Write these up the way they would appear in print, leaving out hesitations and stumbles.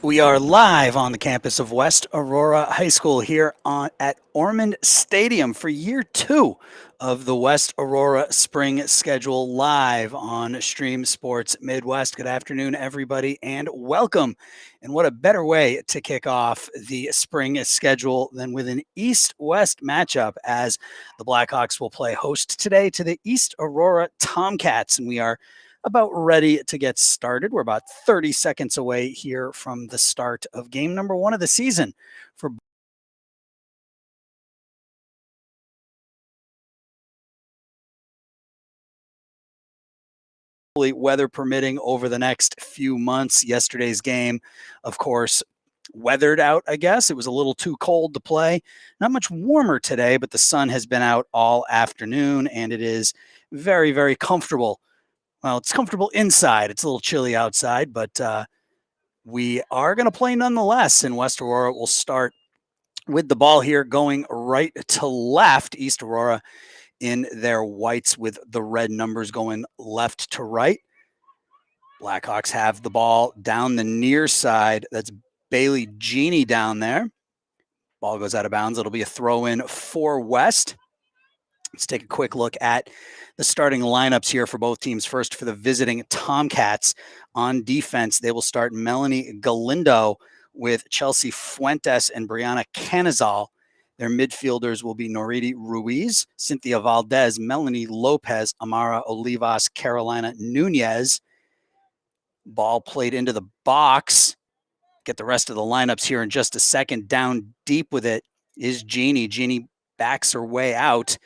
We are live on the campus of West Aurora High School here at Ormond Stadium for year 2 of the West Aurora Spring Schedule live on Stream Sports Midwest. Good afternoon, everybody, and welcome. And what a better way to kick off the spring schedule than with an East-West matchup, as the Blackhawks will play host today to the East Aurora Tomcats. And we are about ready to get started. We're about 30 seconds away here from the start of game number 1 of the season for weather permitting over the next few months. Yesterday's game, of course, weathered out, I guess. It was a little too cold to play. Not much warmer today, but the sun has been out all afternoon, and it is very, very comfortable. Well, it's comfortable inside. It's a little chilly outside, but we are going to play nonetheless. And West Aurora will start with the ball here going right to left. East Aurora in their whites with the red numbers going left to right. Blackhawks have the ball down the near side. That's Bailey Genie down there. Ball goes out of bounds. It'll be a throw in for West. Let's take a quick look at the starting lineups here for both teams. First, for the visiting Tomcats on defense, they will start Melanie Galindo with Chelsea Fuentes and Brianna Canizal. Their midfielders will be Noridi Ruiz, Cynthia Valdez, Melanie Lopez, Amara Olivas, Carolina Nunez. Ball played into the box. Get the rest of the lineups here in just a second. Down deep with it is Jeannie. Jeannie backs her way out.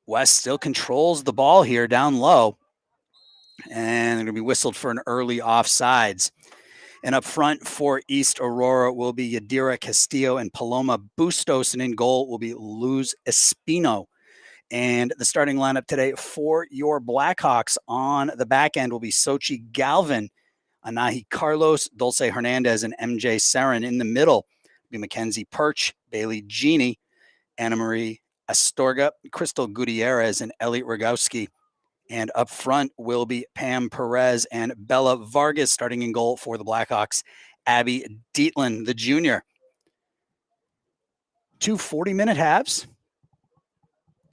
West still controls the ball here down low. And they're going to be whistled for an early offsides. And up front for East Aurora will be Yadira Castillo and Paloma Bustos. And in goal will be Luz Espino. And the starting lineup today for your Blackhawks on the back end will be Sochi Galvin, Anahi Carlos, Dulce Hernandez, and MJ Sarin. In the middle will be Mackenzie Perch, Bailey Genie, Anna Marie Astorga, Crystal Gutierrez, and Ellie Rogowski. And up front will be Pam Perez and Bella Vargas. Starting in goal for the Blackhawks, Abby Dietland, the junior. 2 40-minute halves.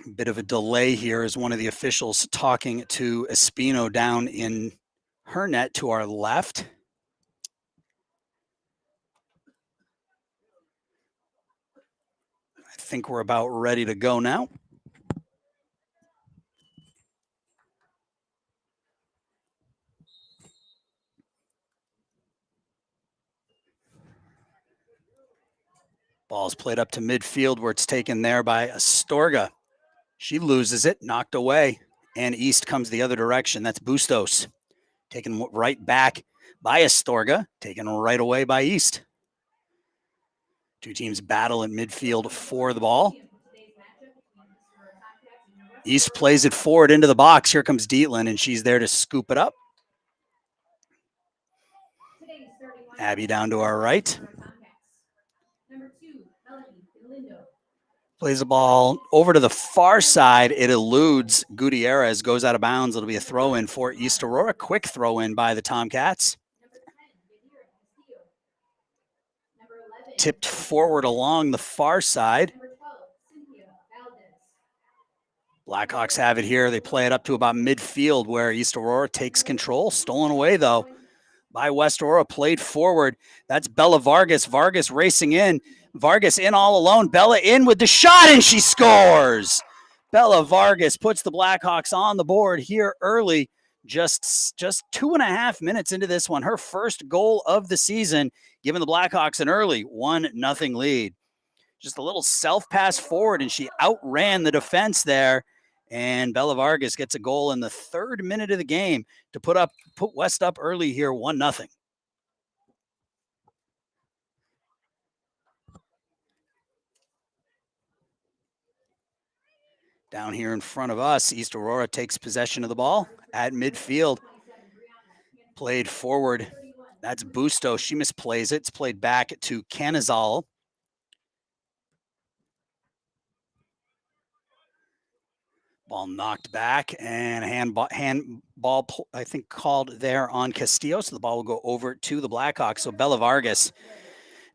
A bit of a delay here as one of the officials talking to Espino down in her net to our left. I think we're about ready to go now. Ball's played up to midfield where it's taken there by Astorga. She loses it, knocked away, and East comes the other direction. That's Bustos. Taken right back by Astorga, taken right away by East. Two teams battle in midfield for the ball. East plays it forward into the box. Here comes Dietland, and she's there to scoop it up. Abby down to our right. Plays the ball over to the far side. It eludes Gutierrez, goes out of bounds. It'll be a throw in for East Aurora. Quick throw in by the Tomcats. Tipped forward along the far side. Blackhawks have it here. They play it up to about midfield where East Aurora takes control. Stolen away, though, by West Aurora. Played forward. That's Bella Vargas. Vargas racing in. Vargas in all alone. Bella in with the shot, and she scores. Bella Vargas puts the Blackhawks on the board here early. Just 2.5 minutes into this one. Her first goal of the season, giving the Blackhawks an early 1-0 lead. Just a little self-pass forward, and she outran the defense there. And Bella Vargas gets a goal in the 3rd minute of the game to put West up early here, 1-0. Down here in front of us, East Aurora takes possession of the ball at midfield. Played forward. That's Bustos. She misplays it. It's played back to Canizal. Ball knocked back and handball, I think, called there on Castillo. So the ball will go over to the Blackhawks. So Bella Vargas,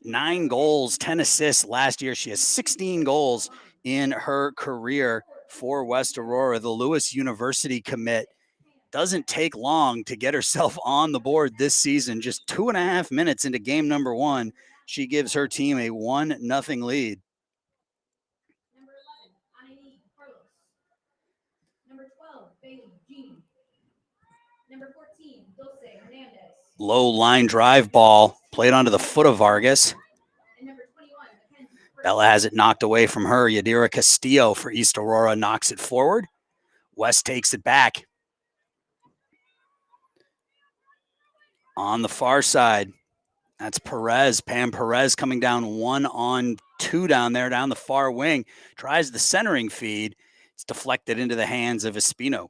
9 goals, 10 assists last year. She has 16 goals in her career for West Aurora. The Lewis University commit doesn't take long to get herself on the board this season. Just 2.5 minutes into game number 1, she gives her team a 1-0 lead. Low line drive ball played onto the foot of Vargas. Bella has it knocked away from her. Yadira Castillo for East Aurora knocks it forward. West takes it back. On the far side, that's Perez. Pam Perez coming down 1-on-2 down there, down the far wing. Tries the centering feed. It's deflected into the hands of Espino.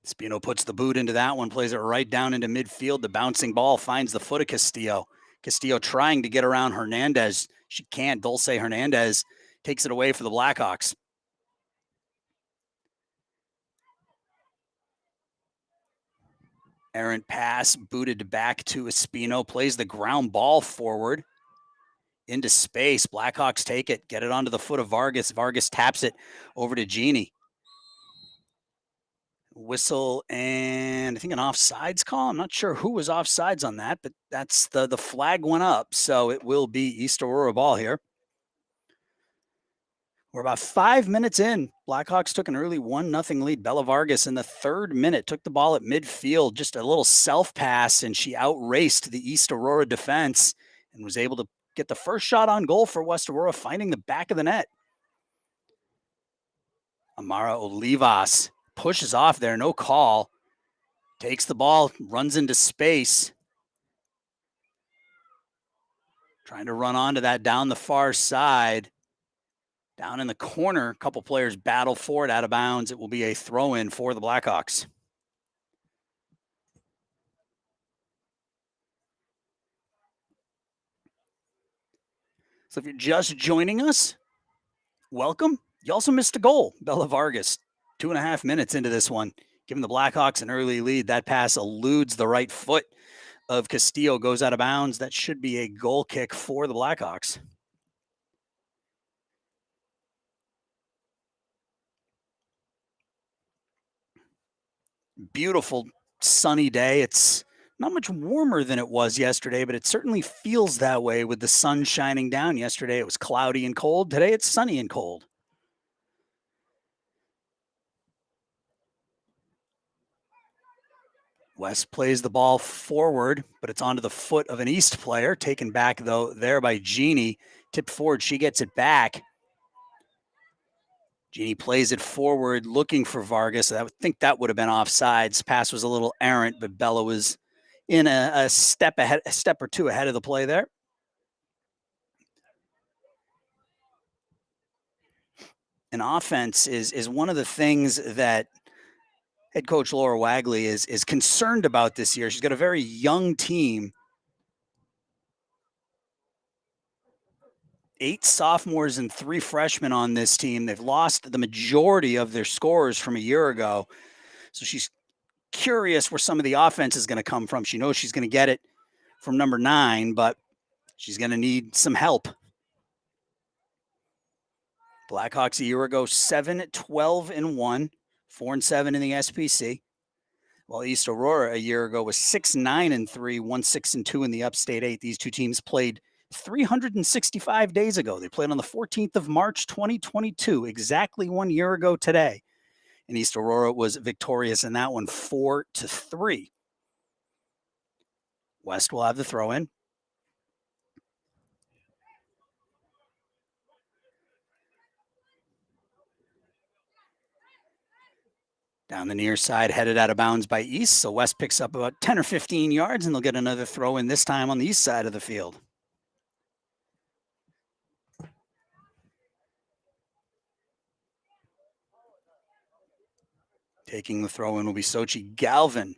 Espino puts the boot into that one, plays it right down into midfield. The bouncing ball finds the foot of Castillo. Castillo trying to get around Hernandez. She can't. Dulce Hernandez takes it away for the Blackhawks. Errant pass, booted back to Espino, plays the ground ball forward into space. Blackhawks take it, get it onto the foot of Vargas. Vargas taps it over to Jeannie. Whistle and I think an offsides call. I'm not sure who was offsides on that, but that's the flag went up, so it will be East Aurora ball here. We're about 5 minutes in. Blackhawks took an early 1-0 lead. Bella Vargas in the 3rd minute took the ball at midfield, just a little self pass, and she outraced the East Aurora defense and was able to get the first shot on goal for West Aurora, finding the back of the net. Amara Olivas pushes off there, no call. Takes the ball, runs into space. Trying to run onto that down the far side. Down in the corner, a couple players battle for it out of bounds. It will be a throw-in for the Blackhawks. So if you're just joining us, welcome. You also missed a goal. Bella Vargas, 2.5 minutes into this one, giving the Blackhawks an early lead. That pass eludes the right foot of Castillo, goes out of bounds. That should be a goal kick for the Blackhawks. Beautiful sunny day. It's not much warmer than it was yesterday, but it certainly feels that way with the sun shining down. Yesterday it was cloudy and cold. Today it's sunny and cold. West plays the ball forward, but it's onto the foot of an East player. Taken back, though, there by Jeannie. Tipped forward. She gets it back. Jeannie plays it forward, looking for Vargas. I would think that would have been offsides. Pass was a little errant, but Bella was in a step or two ahead of the play there. An offense is one of the things that head coach Laura Wagley is concerned about this year. She's got a very young team. 8 sophomores and 3 freshmen on this team. They've lost the majority of their scorers from a year ago. So she's curious where some of the offense is going to come from. She knows she's going to get it from number 9, but she's going to need some help. Blackhawks a year ago, 7-12-1, 4-7 in the SPC. While East Aurora a year ago was 6-9-3, 1-6-2 in the Upstate 8. These two teams played 365 days ago. They played on the 14th of March, 2022, exactly 1 year ago today. And East Aurora was victorious in that one, 4-3. West will have the throw in. Down the near side, headed out of bounds by East. So West picks up about 10 or 15 yards, and they'll get another throw in, this time on the east side of the field. Taking the throw in will be Sochi Galvin.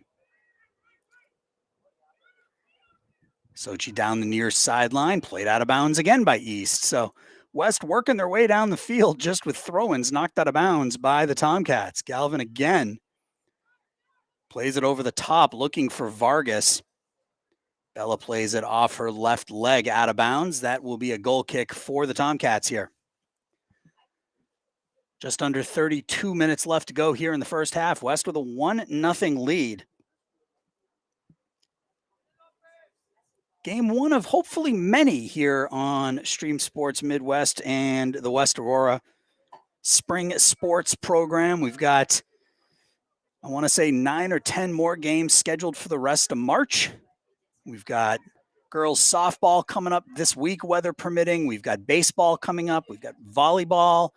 Sochi down the near sideline, played out of bounds again by East. So West working their way down the field just with throw-ins knocked out of bounds by the Tomcats. Galvin again plays it over the top looking for Vargas. Bella plays it off her left leg out of bounds. That will be a goal kick for the Tomcats here. Just under 32 minutes left to go here in the first half. West with a 1-0 lead. Game one of hopefully many here on Stream Sports Midwest and the West Aurora Spring Sports program. We've got, I want to say, 9 or 10 more games scheduled for the rest of March. We've got girls softball coming up this week, weather permitting. We've got baseball coming up. We've got volleyball.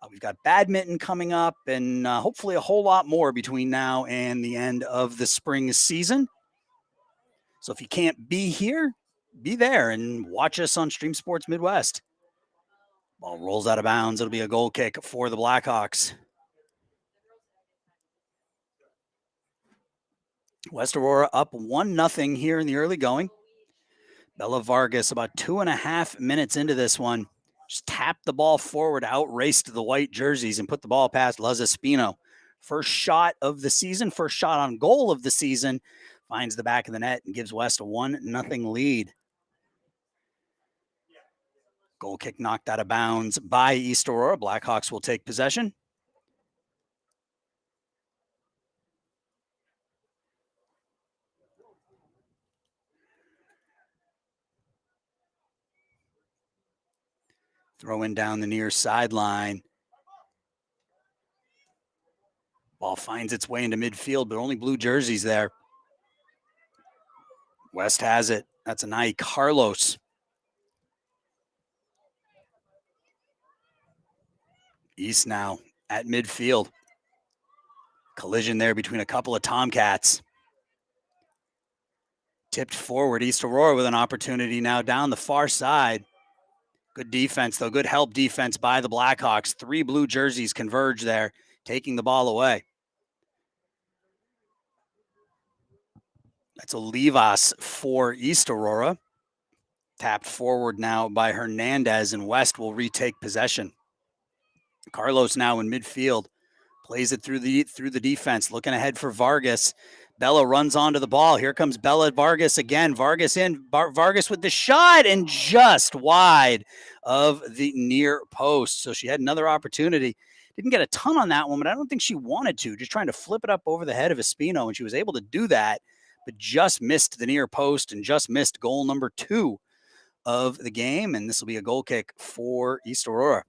We've got badminton coming up, and hopefully a whole lot more between now and the end of the spring season. So if you can't be here, be there and watch us on Stream Sports Midwest. Ball rolls out of bounds. It'll be a goal kick for the Blackhawks. West Aurora up 1-0 here in the early going. Bella Vargas, about 2.5 minutes into this one, just tapped the ball forward, outraced the white jerseys, and put the ball past Leza Espino. First shot of the season, first shot on goal of the season, finds the back of the net and gives West a 1-0 lead. Goal kick knocked out of bounds by East Aurora. Blackhawks will take possession. Throw in down the near sideline. Ball finds its way into midfield, but only blue jerseys there. West has it. That's Anai Carlos. East now at midfield. Collision there between a couple of Tomcats. Tipped forward. East Aurora with an opportunity now down the far side. Good defense, though. Good help defense by the Blackhawks. 3 blue jerseys converge there, taking the ball away. That's Olivas for East Aurora. Tapped forward now by Hernandez, and West will retake possession. Carlos now in midfield. Plays it through the defense, looking ahead for Vargas. Bella runs onto the ball. Here comes Bella Vargas again. Vargas in. Vargas with the shot and just wide of the near post. So she had another opportunity. Didn't get a ton on that one, but I don't think she wanted to. Just trying to flip it up over the head of Espino, and she was able to do that, but just missed the near post and just missed goal number 2 of the game. And this will be a goal kick for East Aurora.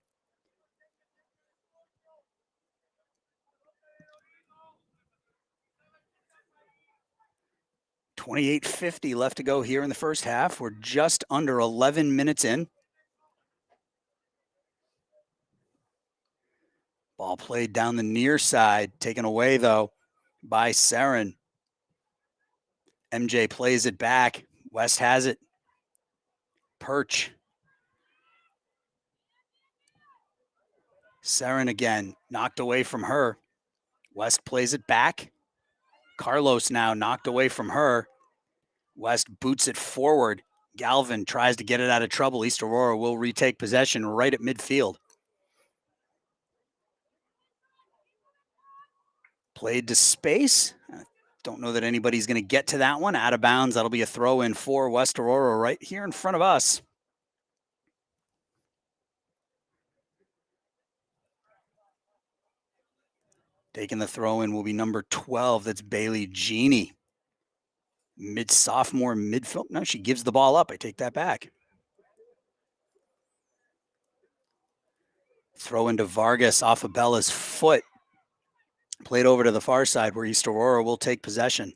$28.50 left to go here in the first half. We're just under 11 minutes in. Ball played down the near side, taken away, though, by Saren. MJ plays it back. West has it. Perch. Saren again, knocked away from her. West plays it back. Carlos now knocked away from her. West boots it forward. Galvin tries to get it out of trouble. East Aurora will retake possession right at midfield. Played to space. Don't know that anybody's going to get to that one. Out of bounds. That'll be a throw in for West Aurora right here in front of us. Taking the throw in will be number 12. That's Bailey Genie. Mid-sophomore midfield. No, she gives the ball up. I take that back. Throw into Vargas off of Bella's foot. Played over to the far side where East Aurora will take possession.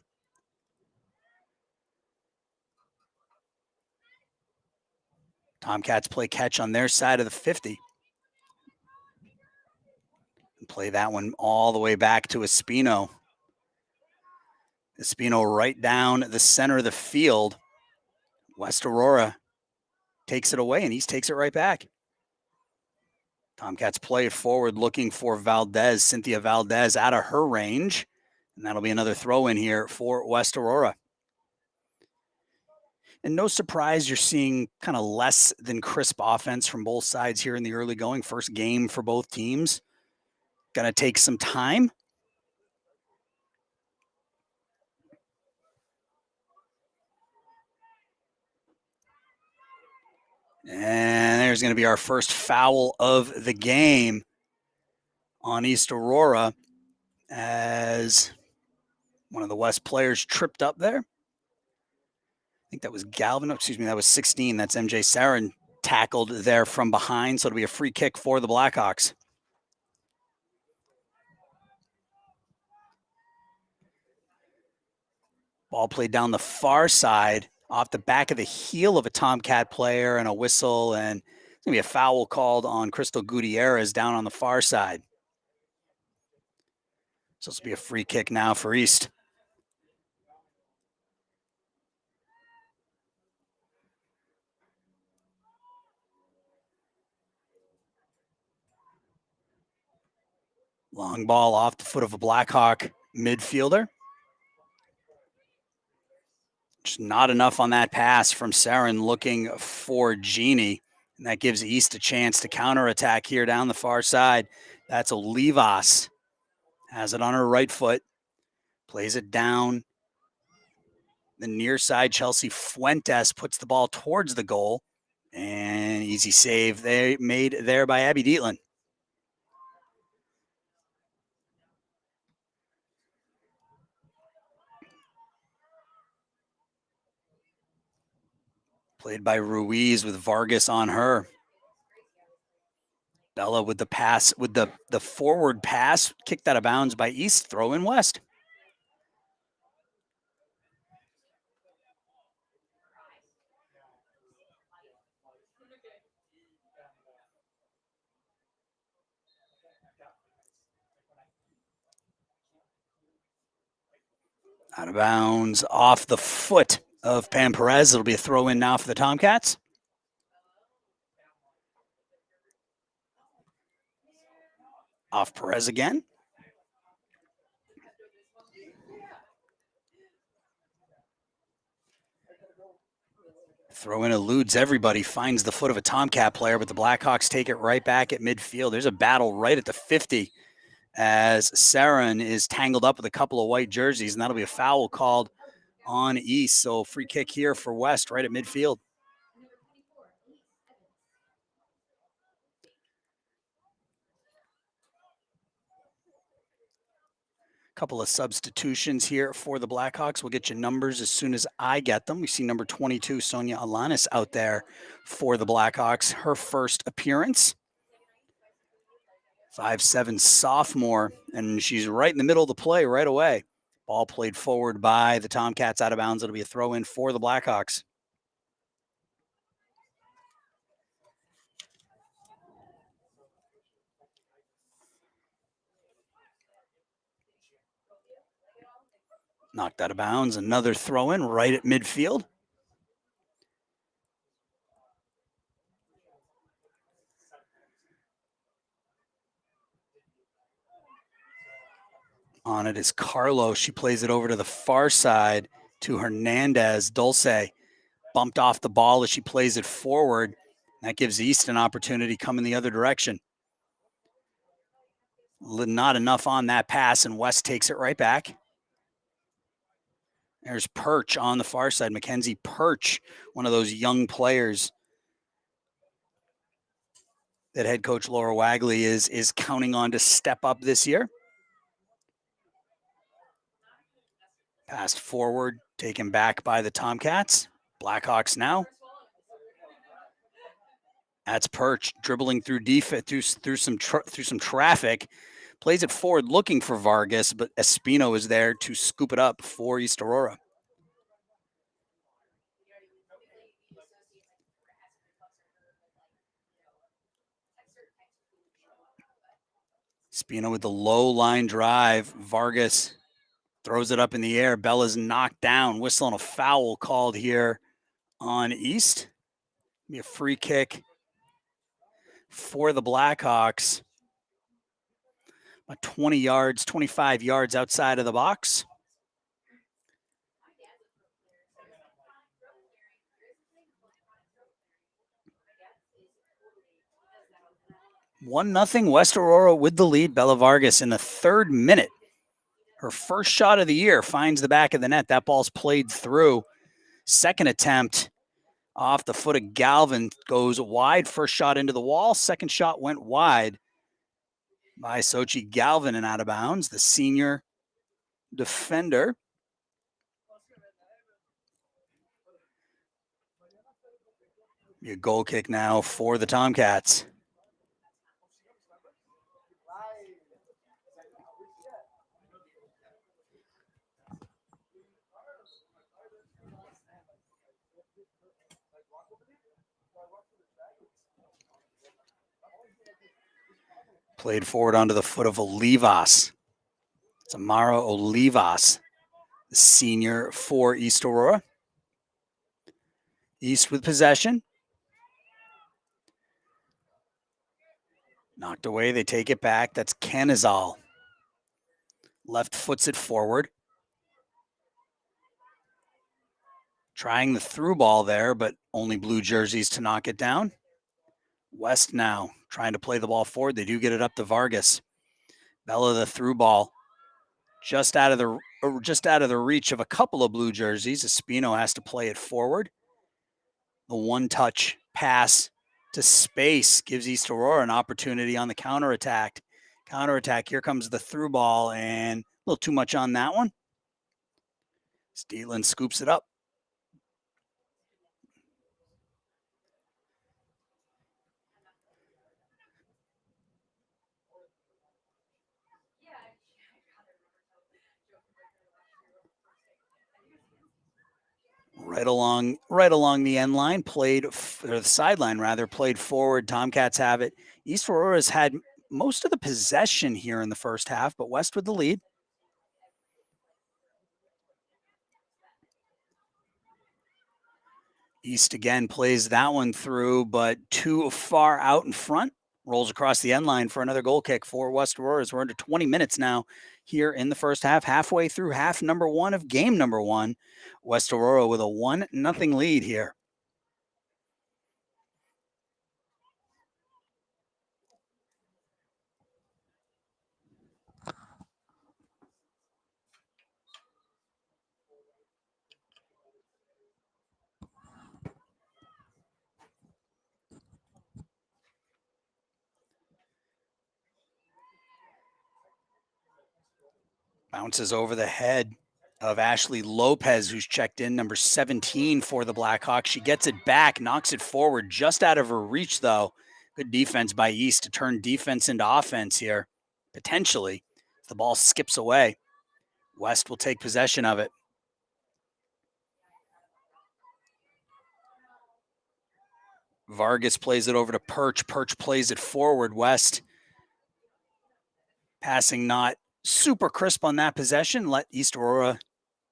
Tomcats play catch on their side of the 50. And play that one all the way back to Espino. Espino right down the center of the field. West Aurora takes it away, and East takes it right back. Tomcats play it forward, looking for Valdez. Cynthia Valdez out of her range. And that'll be another throw in here for West Aurora. And no surprise, you're seeing kind of less than crisp offense from both sides here in the early going. First game for both teams. Going to take some time. And there's going to be our first foul of the game on East Aurora as one of the West players tripped up there. I think that was Galvin. Excuse me, that was 16. That's MJ Sarin tackled there from behind. So it'll be a free kick for the Blackhawks. Ball played down the far side off the back of the heel of a Tomcat player and a whistle. And it's going to be a foul called on Crystal Gutierrez down on the far side. So it's going to be a free kick now for East. Long ball off the foot of a Blackhawk midfielder. Just not enough on that pass from Sarin looking for Genie. And that gives East a chance to counterattack here down the far side. That's Olivas. Has it on her right foot. Plays it down. The near side, Chelsea Fuentes puts the ball towards the goal. And easy save they made there by Abby Dietland. Played by Ruiz with Vargas on her. Bella with the pass, with the forward pass, kicked out of bounds by East, throw in West. Out of bounds, off the foot of Pam Perez. It'll be a throw in now for the Tomcats. Off Perez again. Throw in eludes everybody, finds the foot of a Tomcat player, but the Blackhawks take it right back at midfield. There's a battle right at the 50 as Sarin is tangled up with a couple of white jerseys, and that'll be a foul called on East. So free kick here for West right at midfield. Couple of substitutions here for the Blackhawks. We'll get you numbers as soon as I get them. We see number 22, Sonia Alanis, out there for the Blackhawks. Her first appearance. 5'7" sophomore, and she's right in the middle of the play right away. Ball played forward by the Tomcats out of bounds. It'll be a throw in for the Blackhawks. Knocked out of bounds. Another throw in right at midfield. On it is Carlo. She plays it over to the far side to Hernandez. Dulce bumped off the ball as she plays it forward. That gives East an opportunity coming the other direction. Not enough on that pass, and West takes it right back. There's Perch on the far side. Mackenzie Perch, one of those young players that head coach Laura Wagley is counting on to step up this year. Passed forward, taken back by the Tomcats. Blackhawks now. That's Perch dribbling through defense, through some traffic. Plays it forward looking for Vargas, but Espino is there to scoop it up for East Aurora. Espino with the low line drive. Vargas throws it up in the air. Bella's knocked down. Whistling a foul called here on East. Be a free kick for the Blackhawks. About 20 yards, 25 yards outside of the box. 1-0 West Aurora with the lead. Bella Vargas in the 3rd minute. Her first shot of the year finds the back of the net. That ball's played through. Second attempt off the foot of Galvin goes wide. First shot into the wall. Second shot went wide by Sochi Galvin and out of bounds. The senior defender. A goal kick now for the Tomcats. Played forward onto the foot of Olivas. It's Amara Olivas, the senior for East Aurora. East with possession. Knocked away. They take it back. That's Canizal. Left foots it forward. Trying the through ball there, but only blue jerseys to knock it down. West now trying to play the ball forward. They do get it up to Vargas. Bella the through ball. Just out of the reach of a couple of blue jerseys. Espino has to play it forward. The one-touch pass to space gives East Aurora an opportunity on the counterattack. Here comes the through ball, and a little too much on that one. Steeland scoops it up. Right along the end line, or the sideline rather, played forward. Tomcats have it. East Aurora's had most of the possession here in the first half, but West with the lead. East again plays that one through, but too far out in front. Rolls across the end line for another goal kick for West Aurora. We're under 20 minutes now here in the first half, halfway through half number 1 of game number 1. West Aurora with a 1-0 lead here. Bounces over the head of Ashley Lopez, who's checked in, number 17 for the Blackhawks. She gets it back, knocks it forward, just out of her reach, though. Good defense by East to turn defense into offense here, potentially. The ball skips away. West will take possession of it. Vargas plays it over to Perch. Perch plays it forward. West passing not super crisp on that possession. Let East Aurora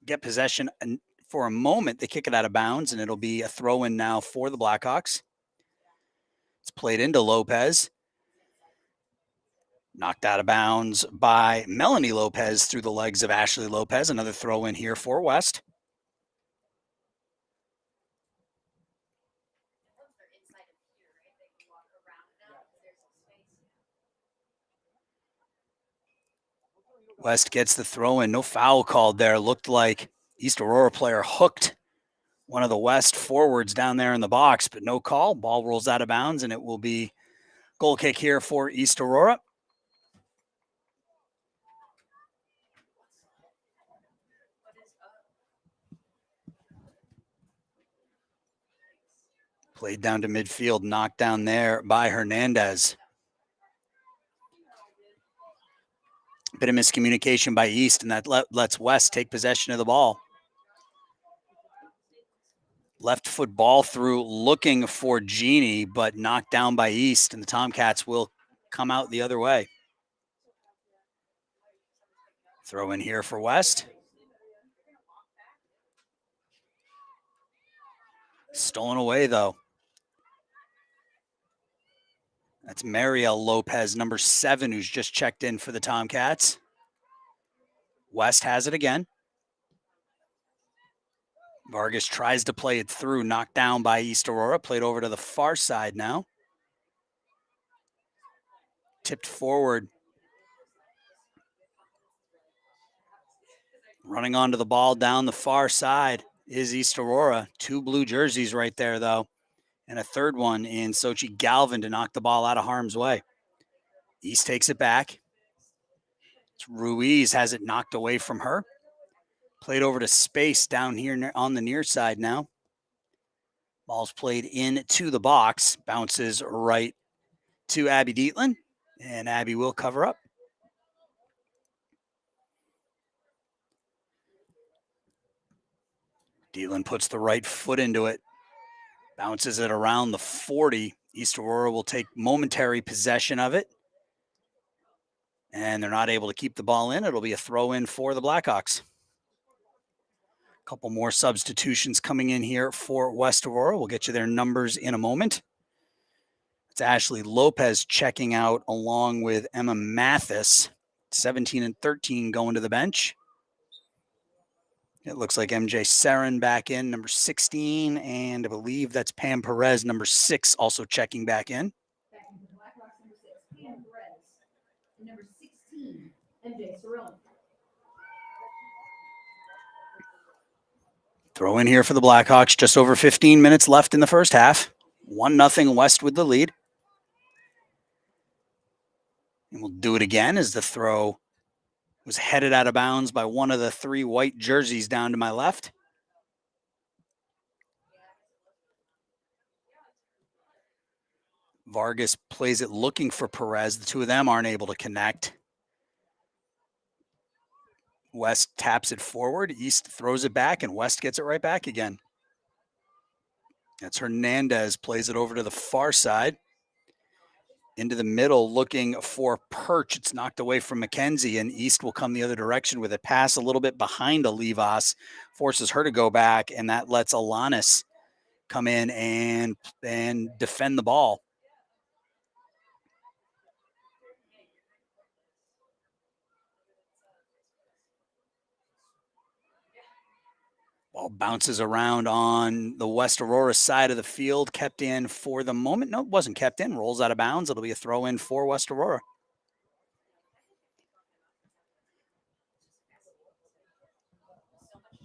get possession, and for a moment they kick it out of bounds, and it'll be a throw-in now for the Blackhawks. It's played into Lopez. Knocked out of bounds by Melanie Lopez through the legs of Ashley Lopez. Another throw-in here for West. West gets the throw in. No foul called there. Looked like East Aurora player hooked one of the West forwards down there in the box, but no call. Ball rolls out of bounds, and it will be goal kick here for East Aurora. Played down to midfield, knocked down there by Hernandez. Bit of miscommunication by East, and that lets West take possession of the ball. Left foot ball through, looking for Genie, but knocked down by East, and the Tomcats will come out the other way. Throw in here for West. Stolen away, though. That's Mariel Lopez, number 7, who's just checked in for the Tomcats. West has it again. Vargas tries to play it through, knocked down by East Aurora, played over to the far side now. tipped forward. Running onto the ball down the far side is East Aurora. 2 blue jerseys right there, though. And a third one in Sochi Galvin to knock the ball out of harm's way. East takes it back. Ruiz has it knocked away from her. Played over to space down here on the near side now. Ball's played into the box. Bounces right to Abby Dietland. And Abby will cover up. Dietland puts the right foot into it. Bounces it around the 40. East Aurora will take momentary possession of it. And they're not able to keep the ball in. It'll be a throw in for the Blackhawks. A couple more substitutions coming in here for West Aurora. We'll get you their numbers in a moment. It's Ashley Lopez checking out along with Emma Mathis. 17 and 13 going to the bench. It looks like MJ Sarin back in, number 16, and I believe that's Pam Perez, number 6, also checking back in. Number 16, MJ Sarin. Throw in here for the Blackhawks. Just over 15 minutes left in the first half. 1-0 West with the lead. And we'll do it again as the throw was headed out of bounds by one of the 3 white jerseys down to my left. Vargas plays it looking for Perez. The two of them aren't able to connect. West taps it forward. East throws it back, and West gets it right back again. That's Hernandez, plays it over to the far side. Into the middle, looking for Perch. It's knocked away from McKenzie, and East will come the other direction with a pass a little bit behind Olivas, forces her to go back, and that lets Alanis come in and defend the ball. Ball bounces around on the West Aurora side of the field, kept in for the moment. No, it wasn't kept in. Rolls out of bounds. It'll be a throw in for West Aurora.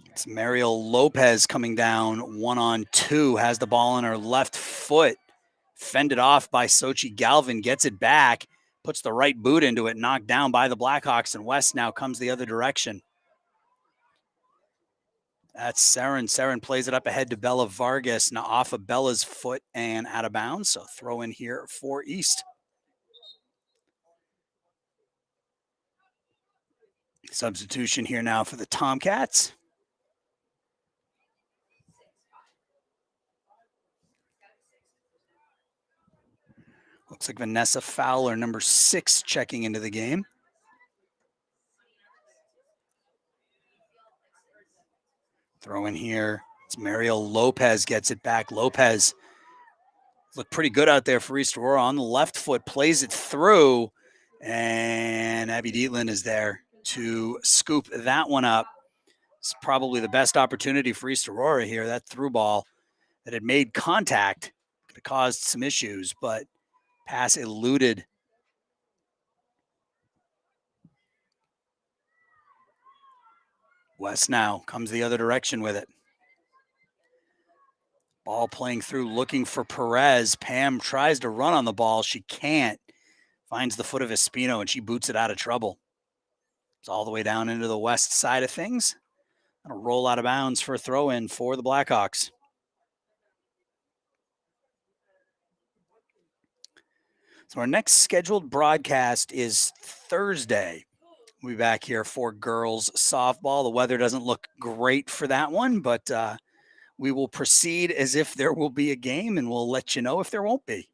It's Mariel Lopez coming down 1-on-2, has the ball on her left foot, fended off by Sochi Galvin, gets it back, puts the right boot into it, knocked down by the Blackhawks, and West now comes the other direction. That's Sarin. Sarin plays it up ahead to Bella Vargas, now off of Bella's foot and out of bounds, so throw in here for East. Substitution here now for the Tomcats. Looks like Vanessa Fowler, number 6, checking into the game. Throw in here. It's Mariel Lopez gets it back. Lopez looked pretty good out there for East Aurora on the left foot, plays it through, and Abby Dietland is there to scoop that one up. It's probably the best opportunity for East Aurora here. That through ball that had made contact could have caused some issues, but pass eluded. West now comes the other direction with it. Ball playing through, looking for Perez. Pam tries to run on the ball. She can't. Finds the foot of Espino, and she boots it out of trouble. It's all the way down into the west side of things. Gonna roll out of bounds for a throw-in for the Blackhawks. So our next scheduled broadcast is Thursday. We'll be back here for girls softball. The weather doesn't look great for that one, but we will proceed as if there will be a game, and we'll let you know if there won't be.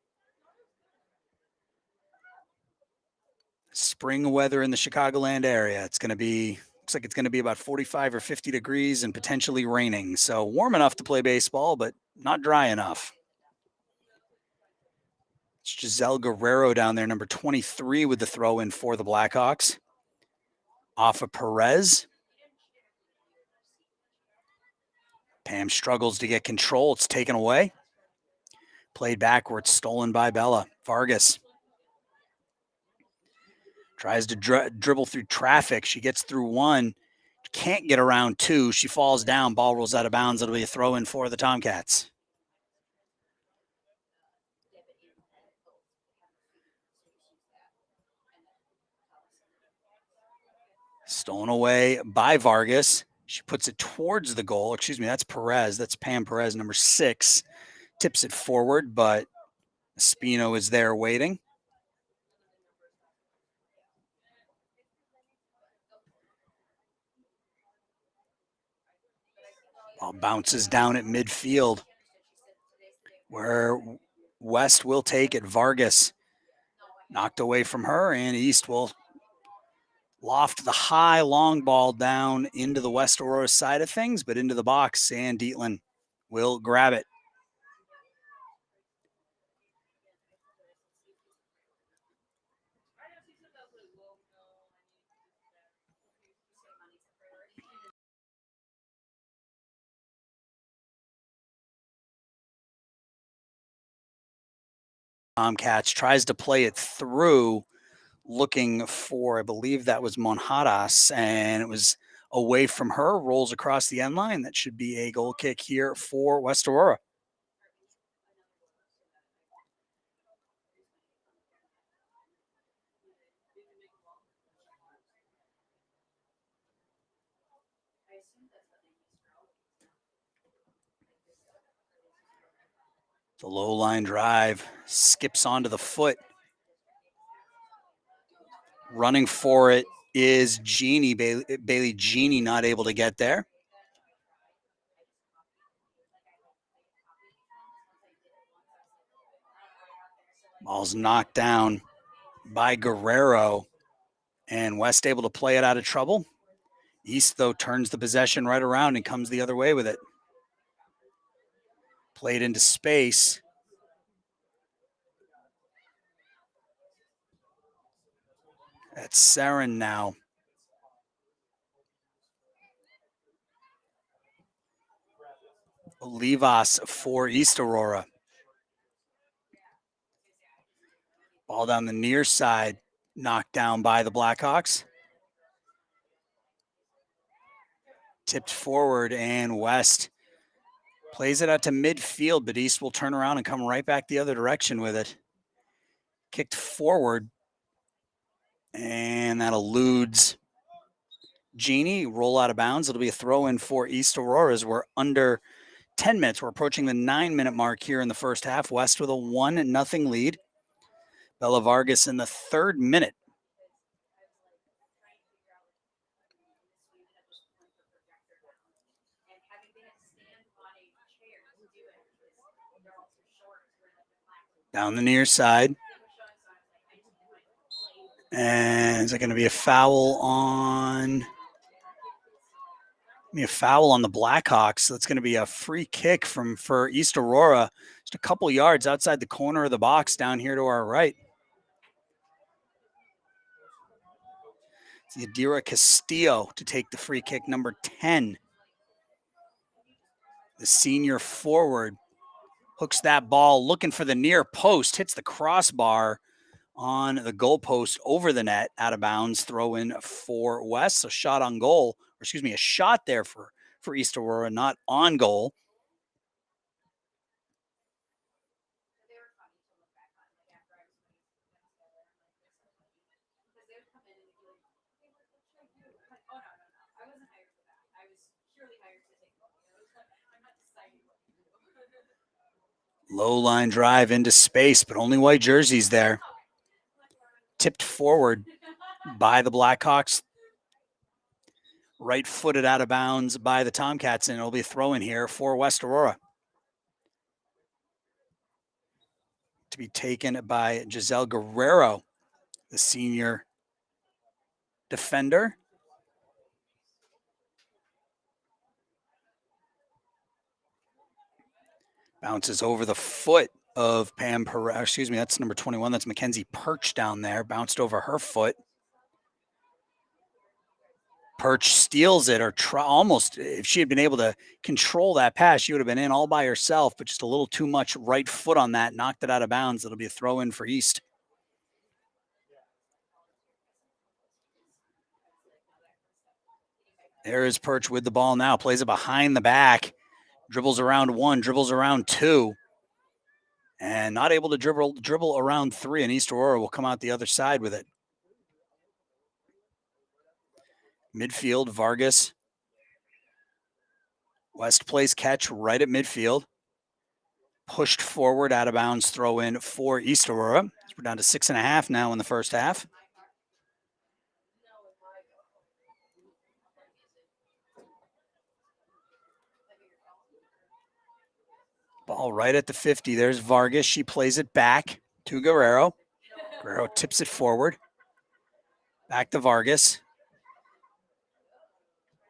Spring weather in the Chicagoland area. It's going to be, looks like it's going to be about 45 or 50 degrees and potentially raining. So warm enough to play baseball, but not dry enough. It's Giselle Guerrero down there, number 23 with the throw in for the Blackhawks. Off of Perez. Pam struggles to get control. It's taken away. Played backwards, stolen by Bella. Vargas. Tries to dribble through traffic. She gets through one. Can't get around two. She falls down. Ball rolls out of bounds. It'll be a throw in for the Tomcats. Stolen away by Vargas. She puts it towards the goal. Excuse me, that's Perez. That's Pam Perez, number 6. Tips it forward, but Espino is there waiting. Ball bounces down at midfield, where West will take it. Vargas knocked away from her, and East will loft the high long ball down into the West Aurora side of things, but into the box, and Dietland will grab it. Tomcats tries to play it through, looking for, I believe that was Monjadas, and it was away from her, rolls across the end line. That should be a goal kick here for West Aurora. The low line drive skips onto the foot. Running for it is Jeannie Bailey. Jeannie not able to get there. Ball's knocked down by Guerrero, and West able to play it out of trouble. East, though, turns the possession right around and comes the other way with it. Played into space. That's Saren now. Olivas for East Aurora. Ball down the near side, knocked down by the Blackhawks. Tipped forward, and West plays it out to midfield, but East will turn around and come right back the other direction with it. Kicked forward, and that eludes Jeannie. Roll out of bounds. It'll be a throw in for East Aurora as we're under 10 minutes. We're approaching the 9-minute mark here in the first half. West with a 1-0 lead. Bella Vargas in the 3rd minute. Down the near side. And is it going to be a foul on? A foul on the Blackhawks. So it's going to be a free kick for East Aurora, just a couple yards outside the corner of the box down here to our right. It's Yadira Castillo to take the free kick, number 10. The senior forward hooks that ball, looking for the near post, hits the crossbar on the goalpost over the net, out of bounds, throw in for West. So shot on goal, or excuse me, a shot there for East Aurora, not on goal. Low line drive into space, but only white jerseys there. Tipped forward by the Blackhawks. Right-footed out of bounds by the Tomcats, and it'll be a throw-in here for West Aurora. To be taken by Giselle Guerrero, the senior defender. Bounces over the foot of Pam Perez. Excuse me, that's number 21. That's Mackenzie Perch down there. Bounced over her foot. Perch steals it, or almost, if she had been able to control that pass, she would have been in all by herself, but just a little too much right foot on that, knocked it out of bounds. It'll be a throw in for East. There is Perch with the ball now. Plays it behind the back. Dribbles around one, dribbles around two. And not able to dribble around three. And East Aurora will come out the other side with it. Midfield, Vargas. West plays catch right at midfield. Pushed forward, out of bounds, throw in for East Aurora. We're down to 6.5 now in the first half. Ball right at the 50. There's Vargas. She plays it back to Guerrero. Guerrero tips it forward. Back to Vargas.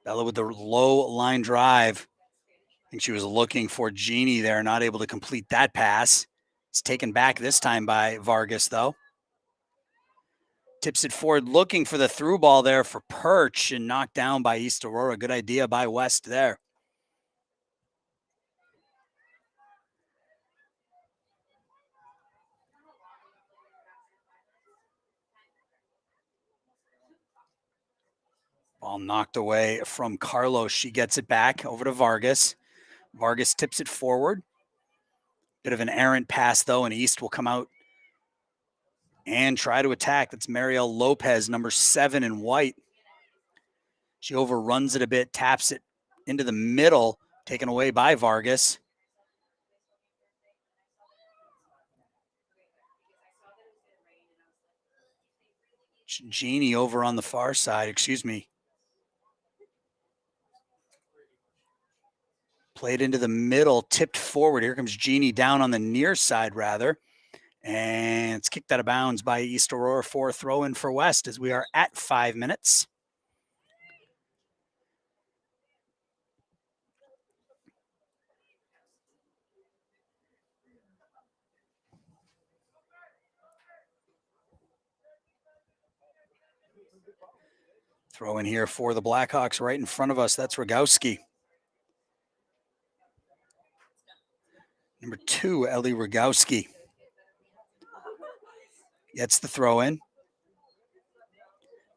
Bella with the low line drive. I think she was looking for Jeannie there, not able to complete that pass. It's taken back this time by Vargas, though. Tips it forward, looking for the through ball there for Perch, and knocked down by East Aurora. Good idea by West there. Ball knocked away from Carlos. She gets it back over to Vargas. Vargas tips it forward. Bit of an errant pass, though, and East will come out and try to attack. That's Mariel Lopez, number 7 in white. She overruns it a bit, taps it into the middle, taken away by Vargas. Jeannie over on the far side, excuse me. Played into the middle, tipped forward. Here comes Jeannie down on the near side, rather. And it's kicked out of bounds by East Aurora for a throw in for West as we are at 5 minutes. Throw in here for the Blackhawks right in front of us. That's Rogowski. Number 2, Ellie Rogowski. Gets the throw in.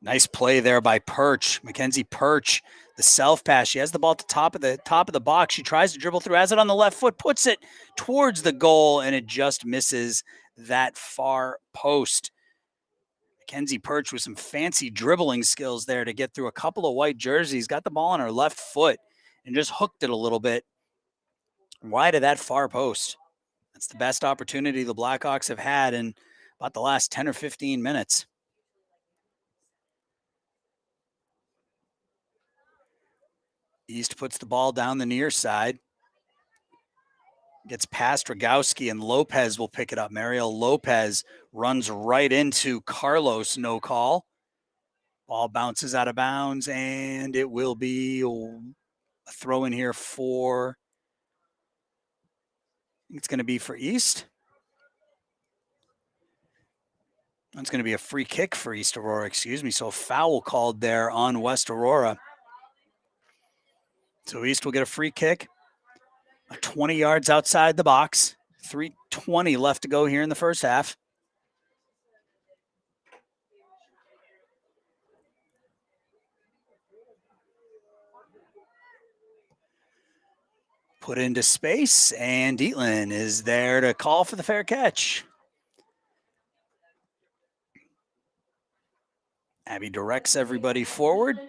Nice play there by Perch. Mackenzie Perch, the self pass. She has the ball at the top of the box. She tries to dribble through, has it on the left foot, puts it towards the goal, and it just misses that far post. Mackenzie Perch with some fancy dribbling skills there to get through a couple of white jerseys. Got the ball on her left foot and just hooked it a little bit wide of that far post. That's the best opportunity the Blackhawks have had in about the last 10 or 15 minutes. East puts the ball down the near side. Gets past Rogowski, and Lopez will pick it up. Mariel Lopez runs right into Carlos, no call. Ball bounces out of bounds, and it will be a throw in here for, I think it's going to be for East. It's going to be a free kick for East Aurora, excuse me. So a foul called there on West Aurora. So East will get a free kick. 20 yards outside the box. 3:20 left to go here in the first half. Put into space, and Dietland is there to call for the fair catch. Abby directs everybody forward.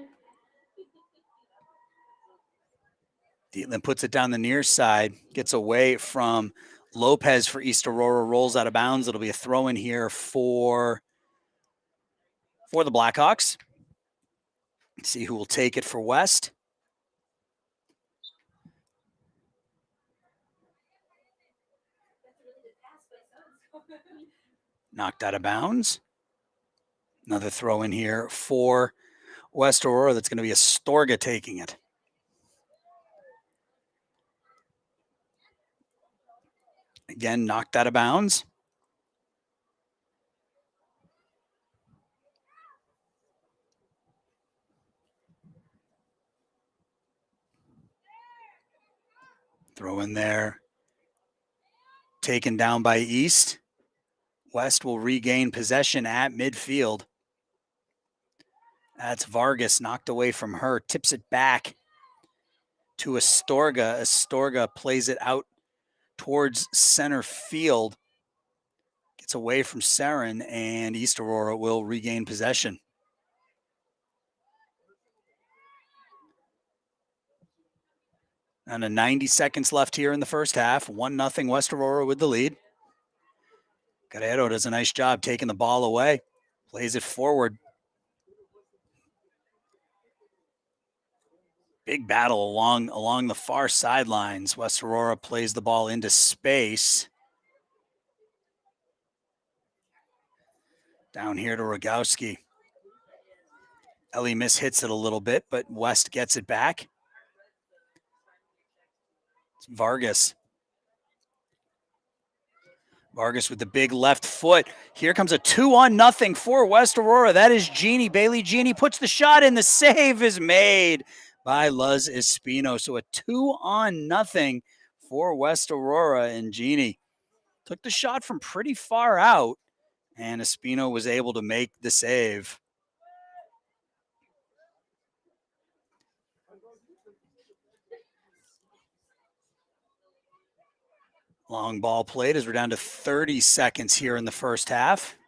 Dietland puts it down the near side, gets away from Lopez for East Aurora, rolls out of bounds. It'll be a throw in here for the Blackhawks. Let's see who will take it for West. Knocked out of bounds. Another throw in here for West Aurora. That's going to be Astorga taking it. Again, knocked out of bounds. Throw in there. Taken down by East. West will regain possession at midfield. That's Vargas knocked away from her, tips it back to Astorga. Astorga plays it out towards center field. Gets away from Saren, and East Aurora will regain possession. And 90 seconds left here in the first half. 1-0 West Aurora with the lead. Guerrero does a nice job taking the ball away. Plays it forward. Big battle along the far sidelines. West Aurora plays the ball into space. Down here to Rogowski. Ellie mishits it a little bit, but West gets it back. It's Vargas. Vargas with the big left foot. Here comes a 2-0 for West Aurora. That is Genie. Bailey Genie puts the shot in. The save is made by Luz Espino. So a 2-0 for West Aurora, and Genie took the shot from pretty far out, and Espino was able to make the save. Long ball played as we're down to 30 seconds here in the first half.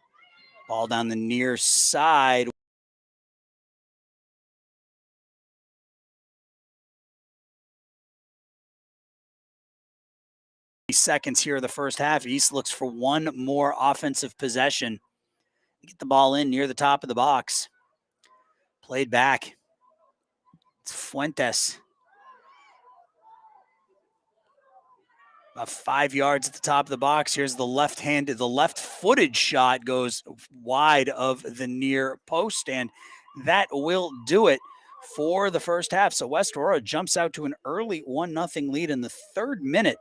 Ball down the near side. Seconds here in the first half. East looks for one more offensive possession. Get the ball in near the top of the box. Played back. It's Fuentes. About 5 yards at the top of the box. Here's the left-footed shot goes wide of the near post, and that will do it for the first half. So West Aurora jumps out to an early 1-0 lead in the third minute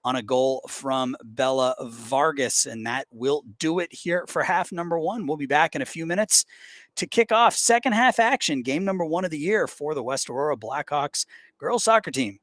on a goal from Bella Vargas, and that will do it here for half number one. We'll be back in a few minutes to kick off second half action, game number one of the year for the West Aurora Blackhawks girls soccer team.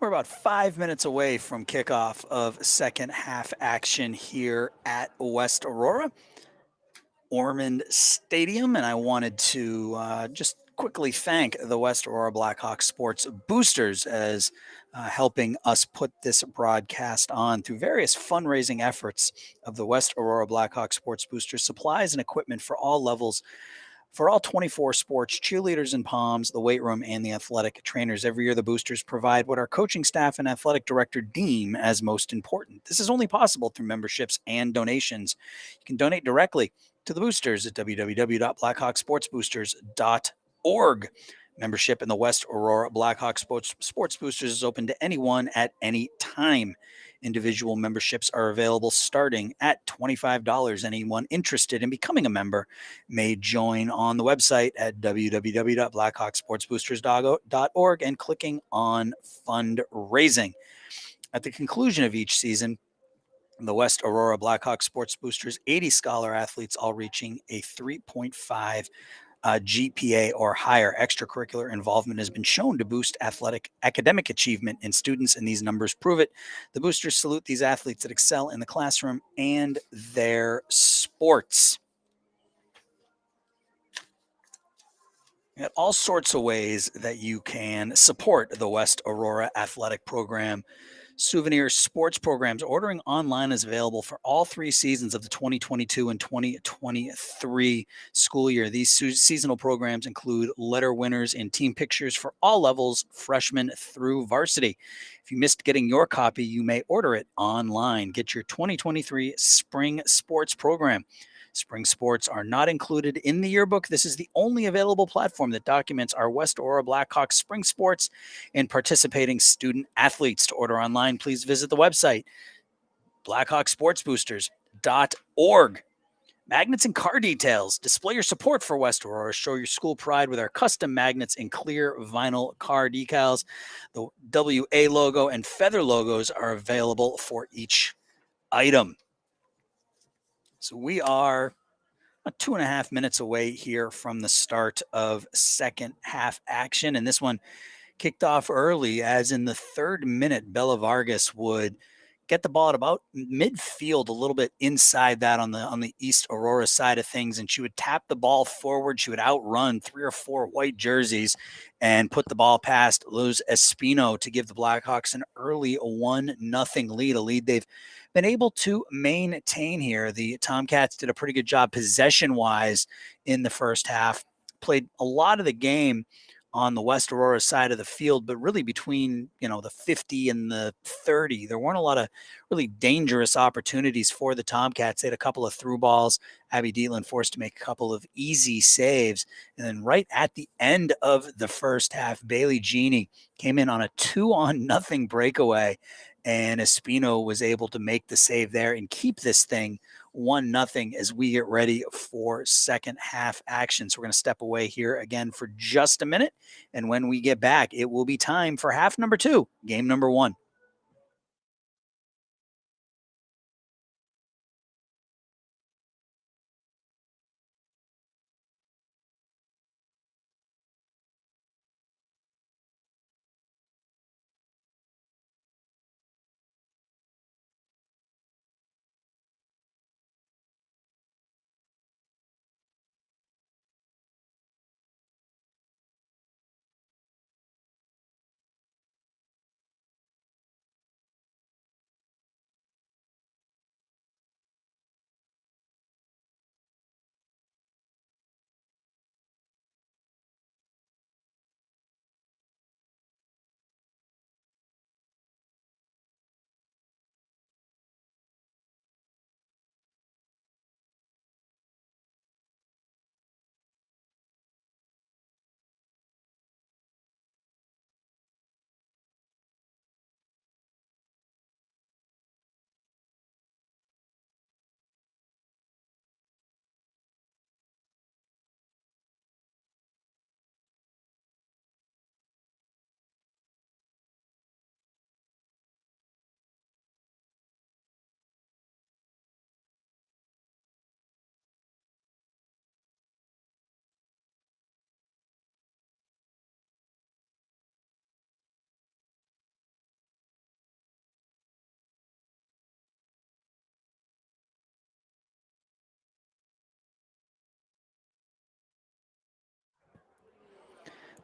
We're about 5 minutes away from kickoff of second half action here at West Aurora Ormond Stadium. And I wanted to just quickly thank the West Aurora Blackhawks sports boosters as helping us put this broadcast on through various fundraising efforts of the West Aurora Blackhawks sports boosters, supplies and equipment for all levels for all 24 sports, cheerleaders and palms, the weight room, and the athletic trainers. Every year, the boosters provide what our coaching staff and athletic director deem as most important. This is only possible through memberships and donations. You can donate directly to the boosters at www.blackhawksportsboosters.org. Membership in the West Aurora Blackhawks Sports Boosters is open to anyone at any time. Individual memberships are available starting at $25. Anyone interested in becoming a member may join on the website at www.blackhawksportsboosters.org and clicking on fundraising. At the conclusion of each season, the West Aurora Blackhawks Sports Boosters 80 scholar athletes, all reaching a 3.5 GPA or higher. Extracurricular involvement has been shown to boost athletic academic achievement in students, and these numbers prove it. The boosters salute these athletes that excel in the classroom and their sports. All sorts of ways that you can support the West Aurora Athletic Program. Souvenirs, sports programs. Ordering online is available for all three seasons of the 2022 and 2023 school year. These seasonal programs include letter winners and team pictures for all levels, freshmen through varsity. If you missed getting your copy, you may order it online. Get your 2023 spring sports program. Spring sports are not included in the yearbook. This is the only available platform that documents our West Aurora Blackhawks spring sports and participating student athletes. To order online, please visit the website, blackhawksportsboosters.org. Magnets and car details. Display your support for West Aurora. Show your school pride with our custom magnets and clear vinyl car decals. The WA logo and feather logos are available for each item. So we are 2.5 minutes away here from the start of second half action. And this one kicked off early, as in the third minute, Bella Vargas would get the ball at about midfield, a little bit inside that on the East Aurora side of things, and she would tap the ball forward. She would outrun 3 or 4 white jerseys and put the ball past Luz Espino to give the Blackhawks an early 1-0 lead, a lead they've been able to maintain here. The Tomcats did a pretty good job possession-wise in the first half, played a lot of the game on the West Aurora side of the field, but really between, the 50 and the 30, there weren't a lot of really dangerous opportunities for the Tomcats. They had a couple of through balls. Abby Dietland forced to make a couple of easy saves. And then right at the end of the first half, Bailey Genie came in on a 2-0 breakaway, and Espino was able to make the save there and keep this thing 1-0 as we get ready for second half action. So we're going to step away here again for just a minute. And when we get back, it will be time for half number 2, game number 1.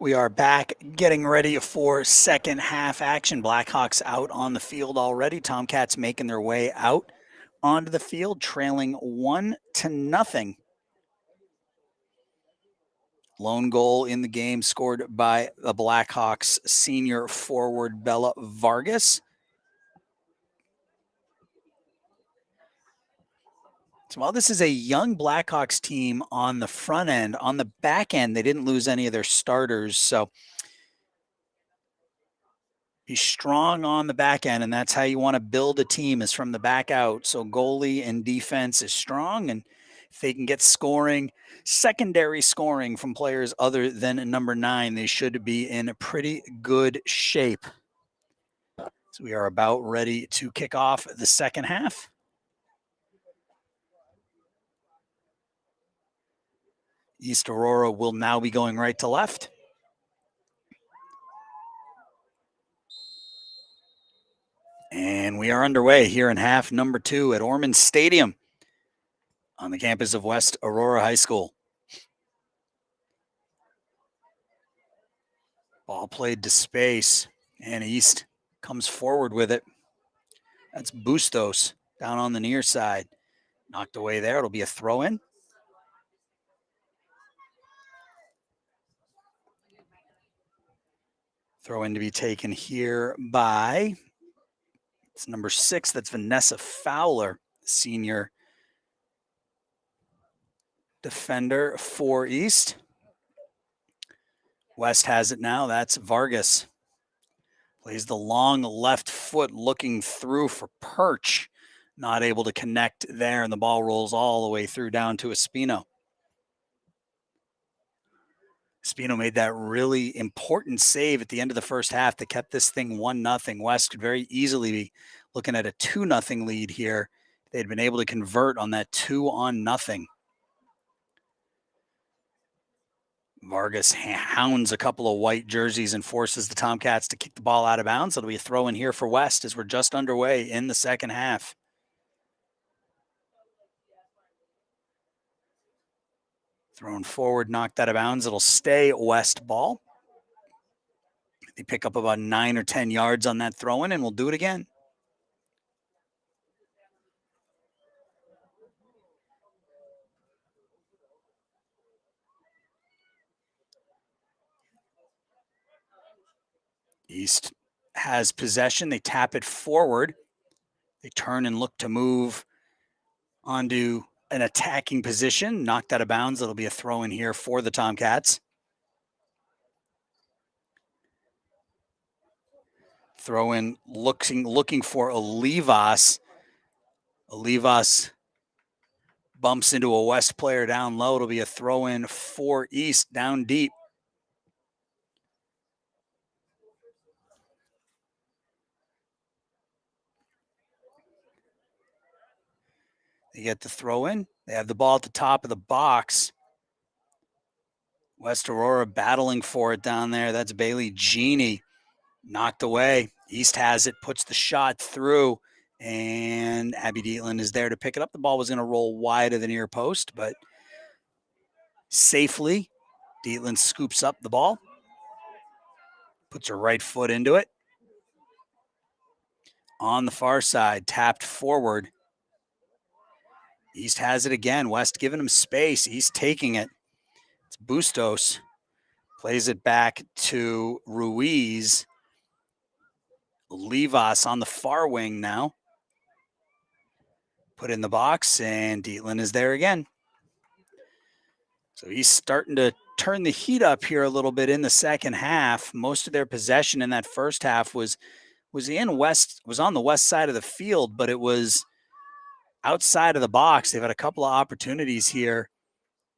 We are back getting ready for second half action. Blackhawks out on the field already. Tomcats making their way out onto the field, trailing 1-0. Lone goal in the game scored by the Blackhawks senior forward Bella Vargas. So while this is a young Blackhawks team on the front end, on the back end, they didn't lose any of their starters. So be strong on the back end, and that's how you want to build a team, is from the back out. So goalie and defense is strong, and if they can get scoring, secondary scoring from players other than number 9, they should be in pretty good shape. So we are about ready to kick off the second half. East Aurora will now be going right to left. And we are underway here in half number 2 at Ormond Stadium on the campus of West Aurora High School. Ball played to space, and East comes forward with it. That's Bustos down on the near side. Knocked away there. It'll be a throw-in. Throw-in to be taken here by, it's number 6. That's Vanessa Fowler, senior defender for East. West has it now. That's Vargas. Plays the long left foot looking through for Perch. Not able to connect there, and the ball rolls all the way through down to Espino. Espino made that really important save at the end of the first half that kept this thing 1-0. West could very easily be looking at a 2-0 lead here. They'd been able to convert on that 2-0. Vargas hounds a couple of white jerseys and forces the Tomcats to kick the ball out of bounds. It'll be a throw in here for West as we're just underway in the second half. Thrown forward, knocked out of bounds. It'll stay West ball. They pick up about 9 or 10 yards on that throw in, and we'll do it again. East has possession. They tap it forward. They turn and look to move onto an attacking position. Knocked out of bounds. It'll be a throw in here for the Tomcats. Throw in looking for Olivas. Olivas bumps into a West player down low. It'll be a throw in for East down deep. They get the throw in. They have the ball at the top of the box. West Aurora battling for it down there. That's Bailey Genie. Knocked away. East has it, puts the shot through, and Abby Dietland is there to pick it up. The ball was going to roll wide of the near post, but safely, Dietland scoops up the ball, puts her right foot into it. On the far side, tapped forward. East has it again. West giving him space. East taking it. It's Bustos. Plays it back to Ruiz. Livas on the far wing now. Put in the box, and Dietland is there again. So he's starting to turn the heat up here a little bit in the second half. Most of their possession in that first half was on the west side of the field, but it was outside of the box. They've had a couple of opportunities here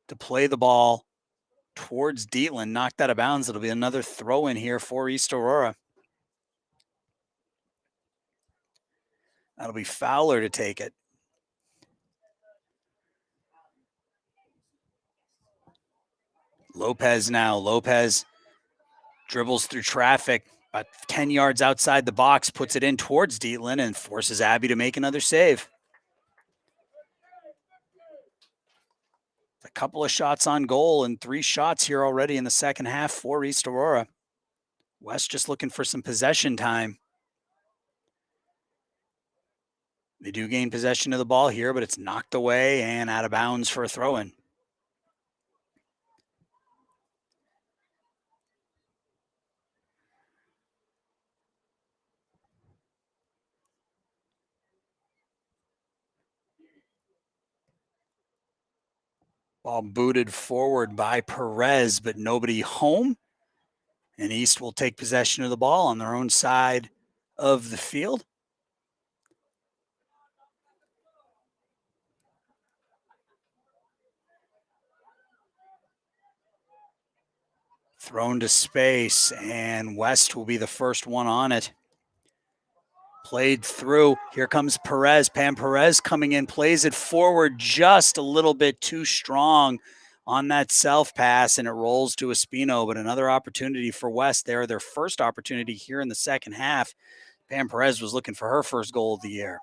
to play the ball towards Dietland. Knocked out of bounds. It'll be another throw in here for East Aurora. That'll be Fowler to take it. Lopez now. Lopez dribbles through traffic, about 10 yards outside the box, puts it in towards Dietland and forces Abby to make another save. A couple of shots on goal and 3 shots here already in the second half for East Aurora. West just looking for some possession time. They do gain possession of the ball here, but it's knocked away and out of bounds for a throw-in. Ball booted forward by Perez, but nobody home. And East will take possession of the ball on their own side of the field. Thrown to space, and West will be the first one on it. Played through. Here comes Perez. Pam Perez coming in, plays it forward just a little bit too strong on that self pass, and it rolls to Espino. But another opportunity for West there, their first opportunity here in the second half. Pam Perez was looking for her first goal of the year.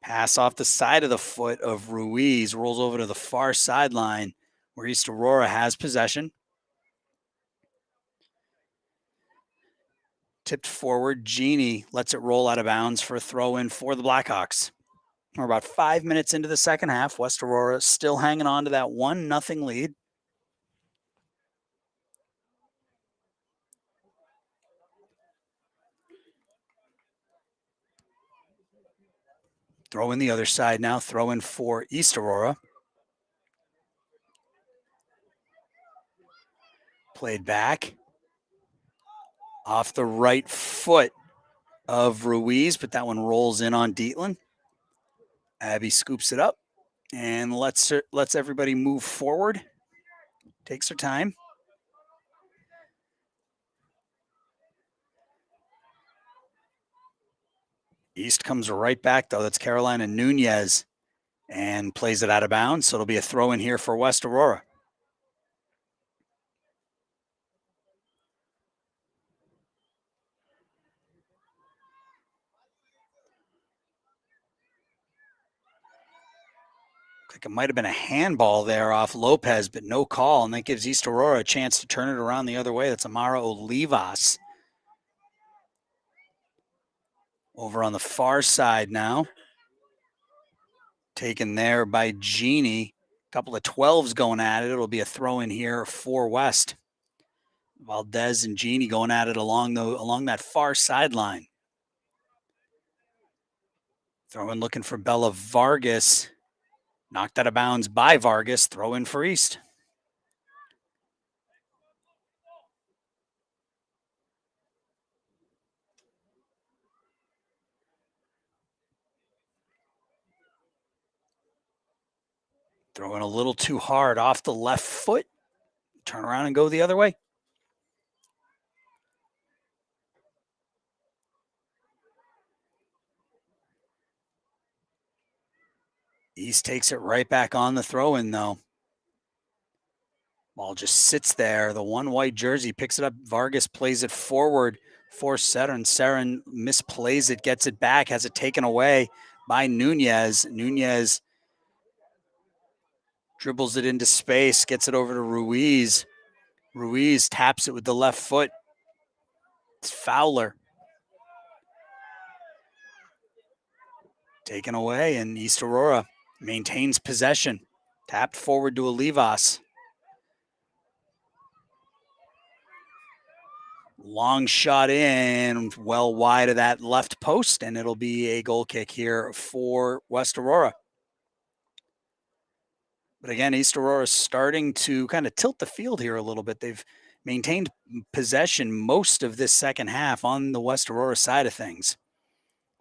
Pass off the side of the foot of Ruiz, rolls over to the far sideline where East Aurora has possession. Tipped forward, Genie lets it roll out of bounds for a throw-in for the Blackhawks. We're about 5 minutes into the second half. West Aurora still hanging on to that 1-0 lead. Throw in the other side now. Throw in for East Aurora. Played back. Off the right foot of Ruiz, but that one rolls in on Dietland. Abby scoops it up and lets everybody move forward. Takes her time. East comes right back, though. That's Carolina Nunez, and plays it out of bounds. So it'll be a throw in here for West Aurora. Like it might have been a handball there off Lopez, but no call, and that gives East Aurora a chance to turn it around the other way. That's Amara Olivas. Over on the far side now. Taken there by Genie. A couple of 12s going at it. It'll be a throw in here for West. Valdez and Genie going at it along that far sideline. Throw in looking for Bella Vargas. Knocked out of bounds by Vargas. Throw in for East. Throwing a little too hard off the left foot. Turn around and go the other way. East takes it right back on the throw-in, though. Ball just sits there. The one white jersey picks it up. Vargas plays it forward for Seren. Seren misplays it, gets it back, has it taken away by Nunez. Nunez dribbles it into space, gets it over to Ruiz. Ruiz taps it with the left foot. It's Fowler. Taken away, and East Aurora maintains possession. Tapped forward to Olivas. Long shot in, well wide of that left post, and it'll be a goal kick here for West Aurora. But again, East Aurora is starting to kind of tilt the field here a little bit. They've maintained possession most of this second half on the West Aurora side of things.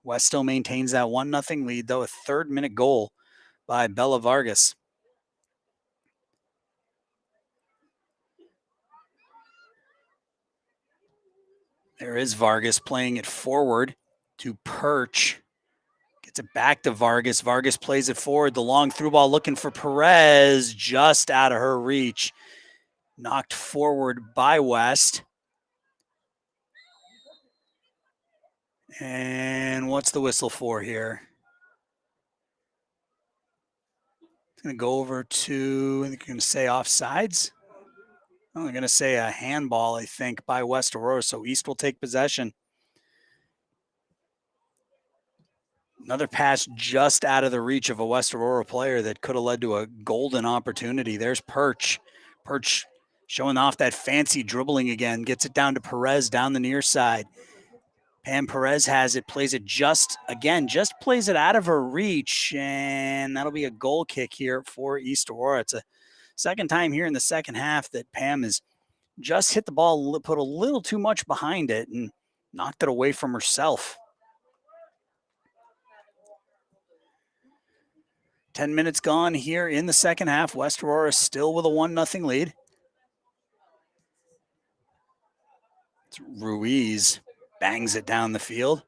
West still maintains that 1-0 lead, though, a third-minute goal by Bella Vargas. There is Vargas playing it forward to Perch. Gets it back to Vargas. Vargas plays it forward. The long through ball looking for Perez, just out of her reach. Knocked forward by West. And what's the whistle for here? Going to go over to, I think you're going to say offsides. I'm going to say a handball, I think, by West Aurora. So East will take possession. Another pass just out of the reach of a West Aurora player that could have led to a golden opportunity. There's Perch. Perch showing off that fancy dribbling again. Gets it down to Perez down the near side. Pam Perez has it, plays it just plays it out of her reach, and that'll be a goal kick here for East Aurora. It's a second time here in the second half that Pam has just hit the ball, put a little too much behind it, and knocked it away from herself. 10 minutes gone here in the second half. West Aurora still with a 1-0 lead. It's Ruiz bangs it down the field.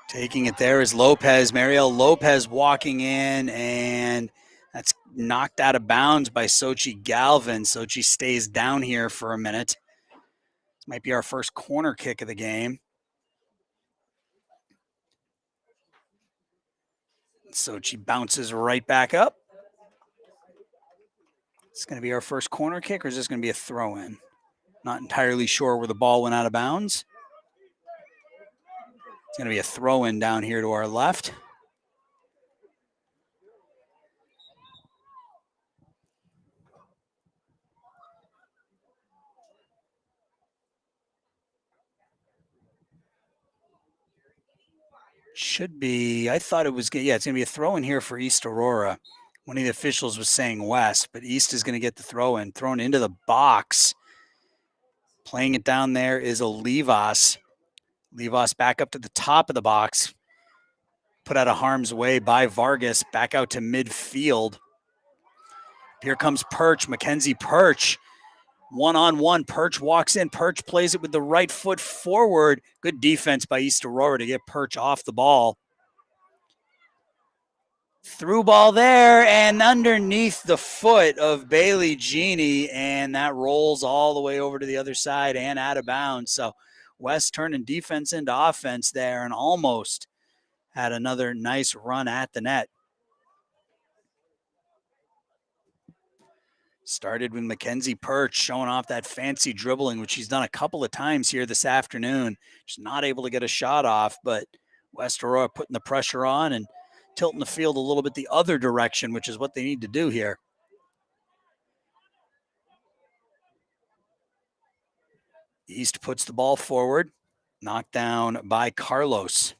Taking it there is Lopez. Mariel Lopez walking in, and that's knocked out of bounds by Sochi Galvin. Sochi stays down here for a minute. This might be our first corner kick of the game. Sochi bounces right back up. It's going to be our first corner kick, or is this going to be a throw-in? Not entirely sure where the ball went out of bounds. It's going to be a throw-in down here to our left. Should be, I thought it was, yeah, it's going to be a throw-in here for East Aurora. One of the officials was saying West, but East is going to get the throw-in, thrown into the box. Playing it down there is Olivas. Olivas back up to the top of the box. Put out of harm's way by Vargas, back out to midfield. Here comes Perch, Mackenzie Perch. One-on-one, Perch walks in. Perch plays it with the right foot forward. Good defense by East Aurora to get Perch off the ball. Through ball there and underneath the foot of Bailey Genie, and that rolls all the way over to the other side and out of bounds. So West turning defense into offense there and almost had another nice run at the net. Started with Mackenzie Perch showing off that fancy dribbling, which he's done a couple of times here this afternoon. Just not able to get a shot off, but West Aurora putting the pressure on and tilting the field a little bit the other direction, which is what they need to do here. East puts the ball forward, knocked down by Carlos.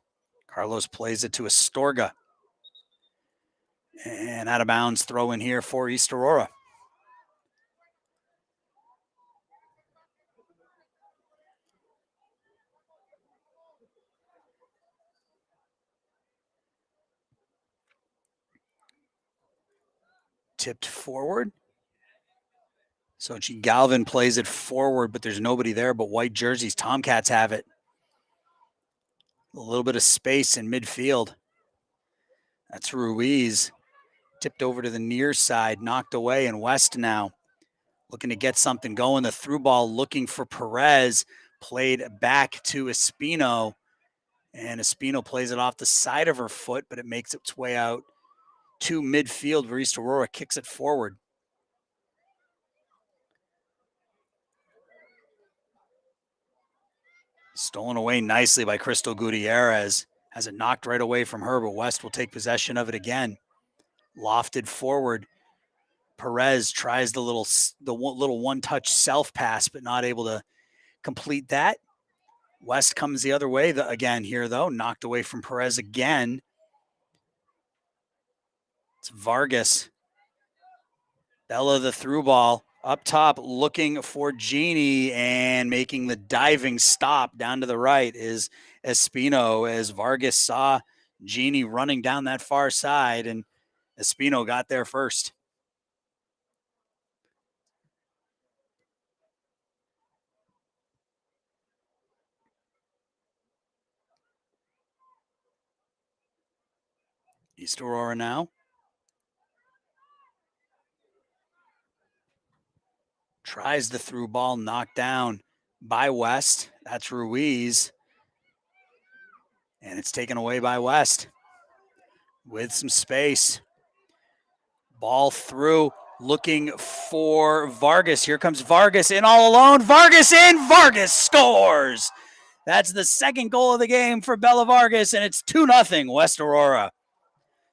Carlos plays it to Astorga. And out of bounds throw in here for East Aurora. Tipped forward. Sochi Galvin plays it forward, but there's nobody there but white jerseys. Tomcats have it. A little bit of space in midfield. That's Ruiz. Tipped over to the near side, knocked away, and West now looking to get something going. The through ball looking for Perez. Played back to Espino. And Espino plays it off the side of her foot, but it makes its way out to midfield where East Aurora kicks it forward. Stolen away nicely by Crystal Gutierrez. Has it knocked right away from her, but West will take possession of it again. Lofted forward. Perez tries the little one-touch self-pass, but not able to complete that. West comes the other way again here, though. Knocked away from Perez again. It's Vargas. Bella the through ball. Up top, looking for Genie, and making the diving stop down to the right is Espino, as Vargas saw Genie running down that far side, and Espino got there first. East Aurora now. Tries the through ball, knocked down by West. That's Ruiz. And it's taken away by West with some space. Ball through, looking for Vargas. Here comes Vargas in all alone. Vargas in, Vargas scores. That's the second goal of the game for Bella Vargas, and it's 2-0 West Aurora.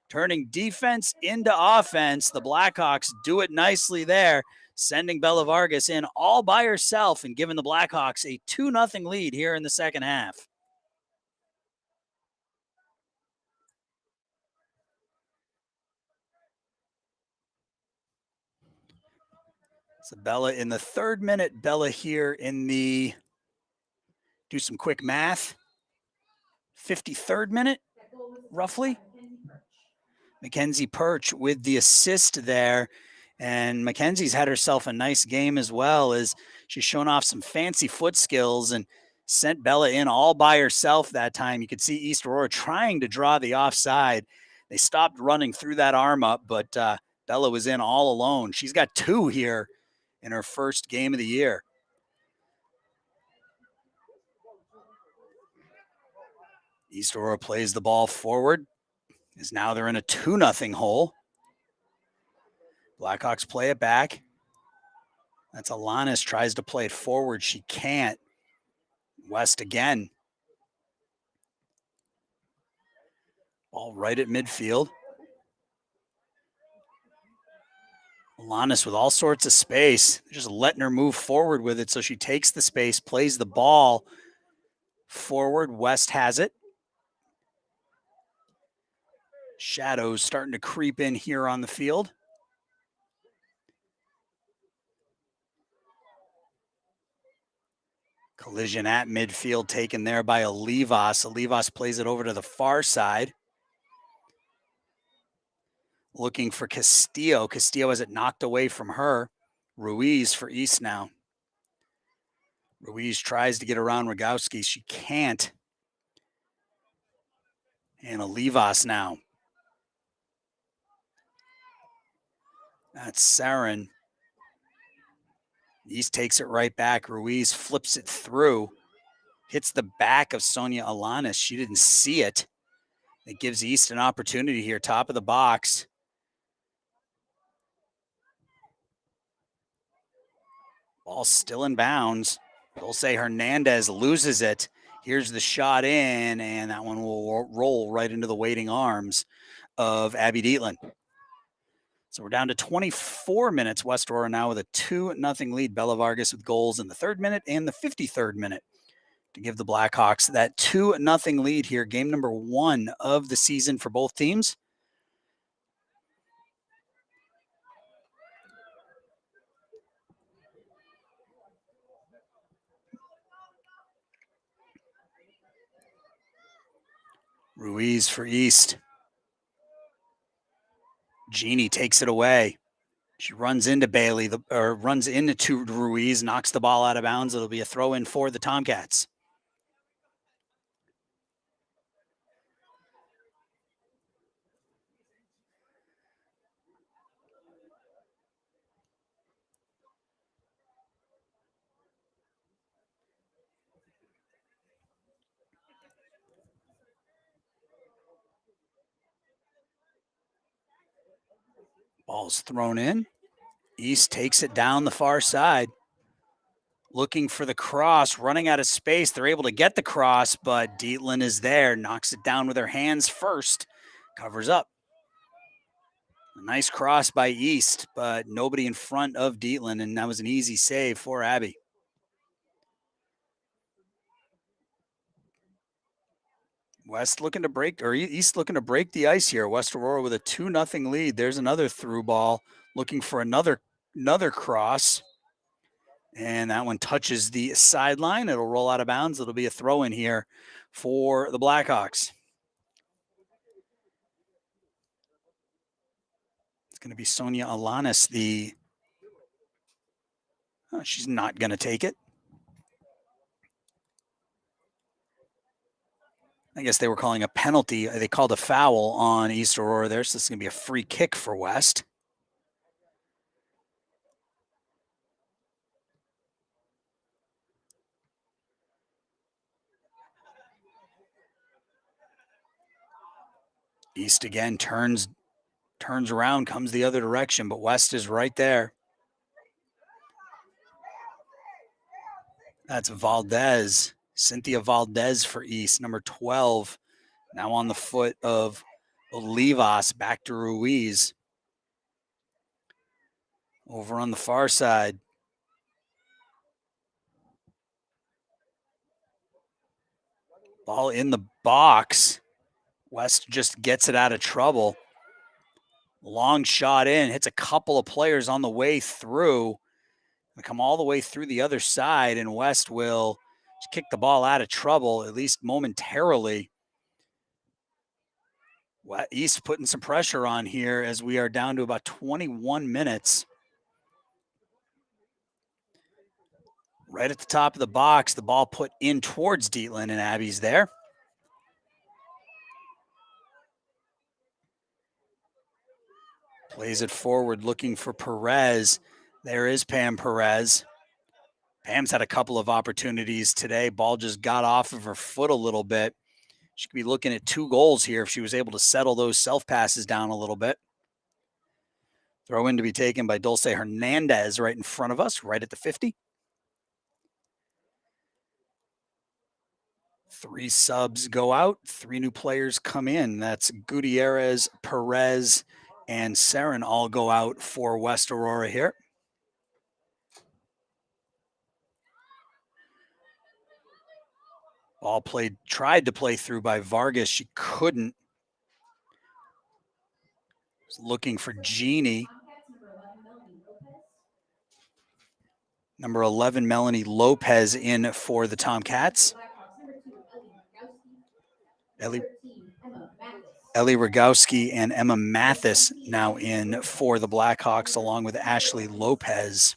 Turning defense into offense, the Blackhawks do it nicely there, sending Bella Vargas in all by herself and giving the Blackhawks a 2-0 lead here in the second half. So Bella in the 3rd minute, Bella here in the, do some quick math, 53rd minute, roughly. Mackenzie Perch with the assist there. And Mackenzie's had herself a nice game as well, as she's shown off some fancy foot skills and sent Bella in all by herself that time. You could see East Aurora trying to draw the offside. They stopped running through that arm up, but Bella was in all alone. She's got 2 here in her first game of the year. East Aurora plays the ball forward, as now they're in a 2-0 hole. Blackhawks play it back. That's Alanis, tries to play it forward. She can't. West again. Ball right at midfield. Alanis with all sorts of space. They're just letting her move forward with it, so she takes the space, plays the ball forward. West has it. Shadows starting to creep in here on the field. Collision at midfield taken there by Olivas. Olivas plays it over to the far side. Looking for Castillo. Castillo has it knocked away from her. Ruiz for East now. Ruiz tries to get around Rogowski. She can't. And Olivas now. That's Sarin. East takes it right back. Ruiz flips it through. Hits the back of Sonia Alanis. She didn't see it. It gives East an opportunity here. Top of the box. Ball still in bounds. Dulce Hernandez loses it. Here's the shot in, and that one will roll right into the waiting arms of Abby Dietland. So we're down to 24 minutes. West Aurora now with a 2-0 lead. Bella Vargas with goals in the 3rd minute and the 53rd minute to give the Blackhawks that 2-0 lead here. Game number 1 of the season for both teams. Ruiz for East. Jeannie takes it away. She runs into Bailey, runs into Ruiz, knocks the ball out of bounds. It'll be a throw in for the Tomcats. Ball's thrown in. East takes it down the far side. Looking for the cross, running out of space. They're able to get the cross, but Dietland is there, knocks it down with her hands first, covers up. A nice cross by East, but nobody in front of Dietland, and that was an easy save for Abby. West looking to break, or East looking to break the ice here. West Aurora with a 2-0 lead. There's another through ball, looking for another cross. And that one touches the sideline. It'll roll out of bounds. It'll be a throw in here for the Blackhawks. It's going to be Sonia Alanis. She's not going to take it. I guess they were calling a penalty. They called a foul on East Aurora there, so this is going to be a free kick for West. East again turns around, comes the other direction, but West is right there. That's Valdez, Cynthia Valdez for East, number 12. Now on the foot of Olivas, back to Ruiz. Over on the far side. Ball in the box. West just gets it out of trouble. Long shot in, hits a couple of players on the way through. They come all the way through the other side, and West will just kick the ball out of trouble, at least momentarily. East putting some pressure on here as we are down to about 21 minutes. Right at the top of the box, the ball put in towards Dietland, and Abby's there. Plays it forward, looking for Perez. There is Pam Perez. Pam's had a couple of opportunities today. Ball just got off of her foot a little bit. She could be looking at 2 goals here if she was able to settle those self-passes down a little bit. Throw in to be taken by Dulce Hernandez right in front of us, right at the 50. 3 subs go out, 3 new players come in. That's Gutierrez, Perez, and Saren all go out for West Aurora here. Ball played, tried to play through by Vargas. She couldn't. Looking for Jeannie. Number 11, Melanie Lopez in for the Tomcats. Ellie Rogowski and Emma Mathis now in for the Blackhawks, along with Ashley Lopez.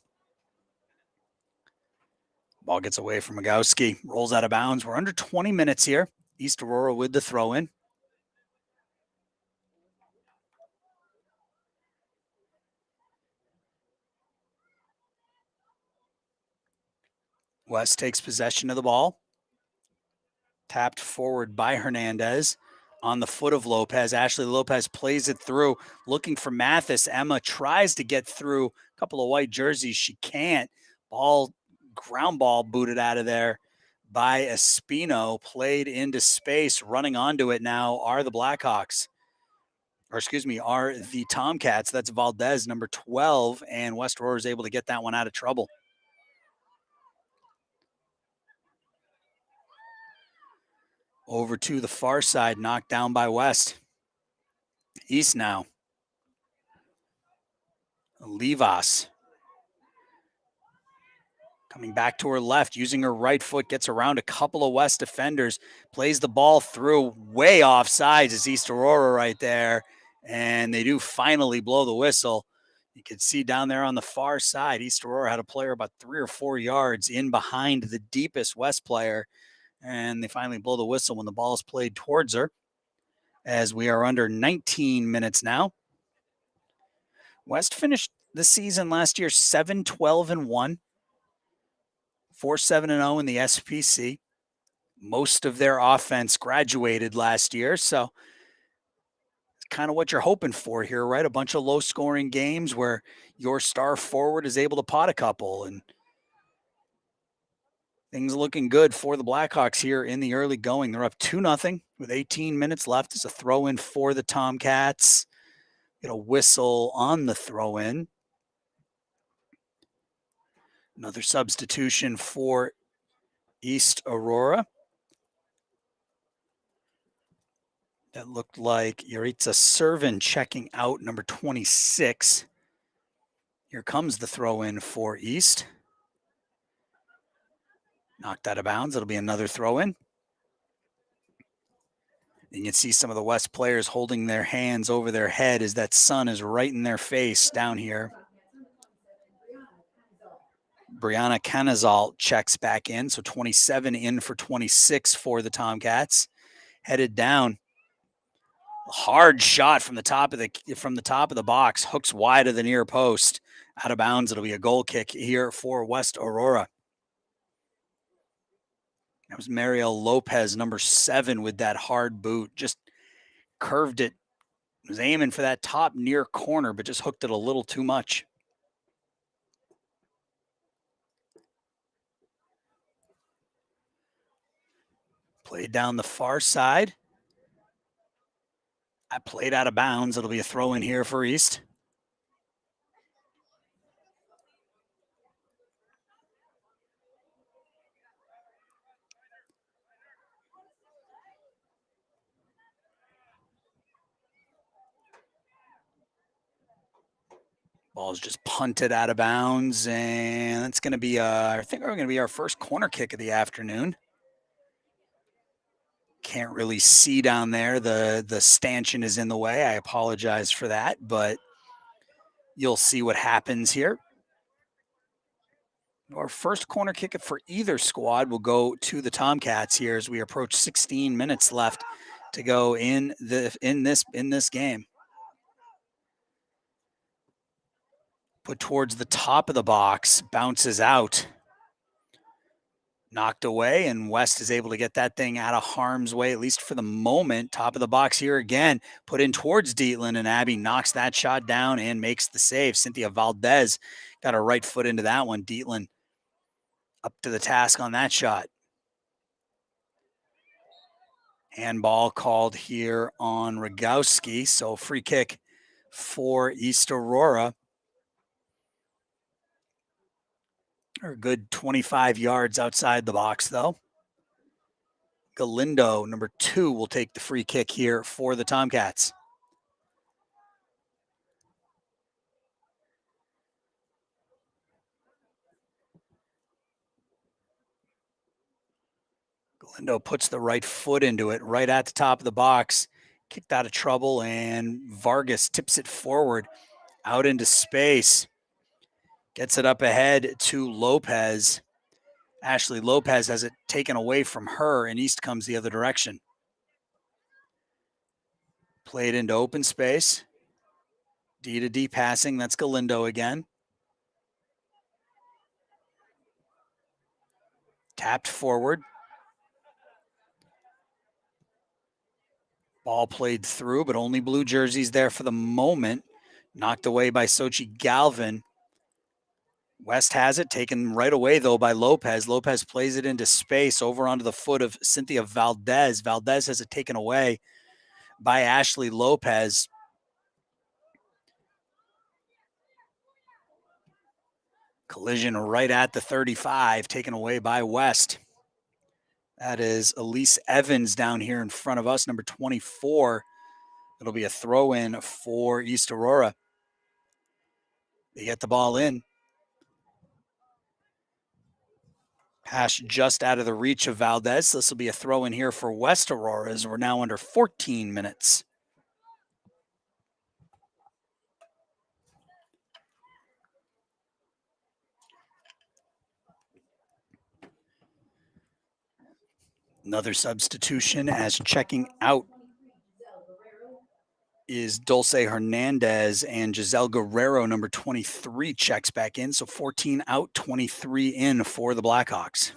Ball gets away from Rogowski, rolls out of bounds. We're under 20 minutes here. East Aurora with the throw in. West takes possession of the ball. Tapped forward by Hernandez on the foot of Lopez. Ashley Lopez plays it through, looking for Mathis. Emma tries to get through a couple of white jerseys. She can't. Ground ball booted out of there by Espino. Played into space. Running onto it now are the Blackhawks. Are the Tomcats. That's Valdez, number 12, and West Aurora is able to get that one out of trouble. Over to the far side, knocked down by West. East now. Olivas. Coming back to her left, using her right foot, gets around a couple of West defenders, plays the ball through, way off sides is East Aurora right there, and they do finally blow the whistle. You can see down there on the far side, East Aurora had a player about 3 or 4 yards in behind the deepest West player, and they finally blow the whistle when the ball is played towards her, as we are under 19 minutes now. West finished the season last year 7-12-1. 4-7-0 in the SPC. Most of their offense graduated last year, so it's kind of what you're hoping for here, right? A bunch of low-scoring games where your star forward is able to pot a couple, and things looking good for the Blackhawks here in the early going. They're up 2-0 with 18 minutes left. It's a throw-in for the Tomcats. Get a whistle on the throw-in. Another substitution for East Aurora. That looked like Yaritza Servin checking out, number 26. Here comes the throw-in for East. Knocked out of bounds. It'll be another throw-in. You can see some of the West players holding their hands over their head as that sun is right in their face down here. Brianna Canazal checks back in, so 27 in for 26 for the Tomcats. Headed down. Hard shot from the top of the box, hooks wide of the near post. Out of bounds. It'll be a goal kick here for West Aurora. That was Mariel Lopez, number 7, with that hard boot. Just curved it Was aiming for that top near corner, but just hooked it a little too much. Played down the far side. I played out of bounds. It'll be a throw in here for East. Ball's just punted out of bounds, and it's going to be, I think, we're going to be our first corner kick of the afternoon. Can't really see down there. The stanchion is in the way. I apologize for that, but you'll see what happens here. Our first corner kick for either squad will go to the Tomcats here as we approach 16 minutes left to go in this game. Put towards the top of the box, bounces out. Knocked away, and West is able to get that thing out of harm's way, at least for the moment. Top of the box here again, put in towards Dietland, and Abby knocks that shot down and makes the save. Cynthia Valdez got her right foot into that one. Dietland up to the task on that shot. Handball called here on Rogowski, so free kick for East Aurora. A good 25 yards outside the box, though. Galindo, number 2, will take the free kick here for the Tomcats. Galindo puts the right foot into it, right at the top of the box. Kicked out of trouble, and Vargas tips it forward out into space. Gets it up ahead to Lopez. Ashley Lopez has it taken away from her, and East comes the other direction. Played into open space. D to D passing. That's Galindo again. Tapped forward. Ball played through, but only blue jerseys there for the moment. Knocked away by Sochi Galvin. West has it, taken right away, though, by Lopez. Lopez plays it into space over onto the foot of Cynthia Valdez. Valdez has it taken away by Ashley Lopez. Collision right at the 35, taken away by West. That is Elise Evans down here in front of us, number 24. It'll be a throw-in for East Aurora. They get the ball in. Pass just out of the reach of Valdez. This will be a throw in here for West Aurora as we're now under 14 minutes. Another substitution as checking out is Dulce Hernandez, and Giselle Guerrero, number 23, checks back in. So 14 out, 23 in for the Blackhawks.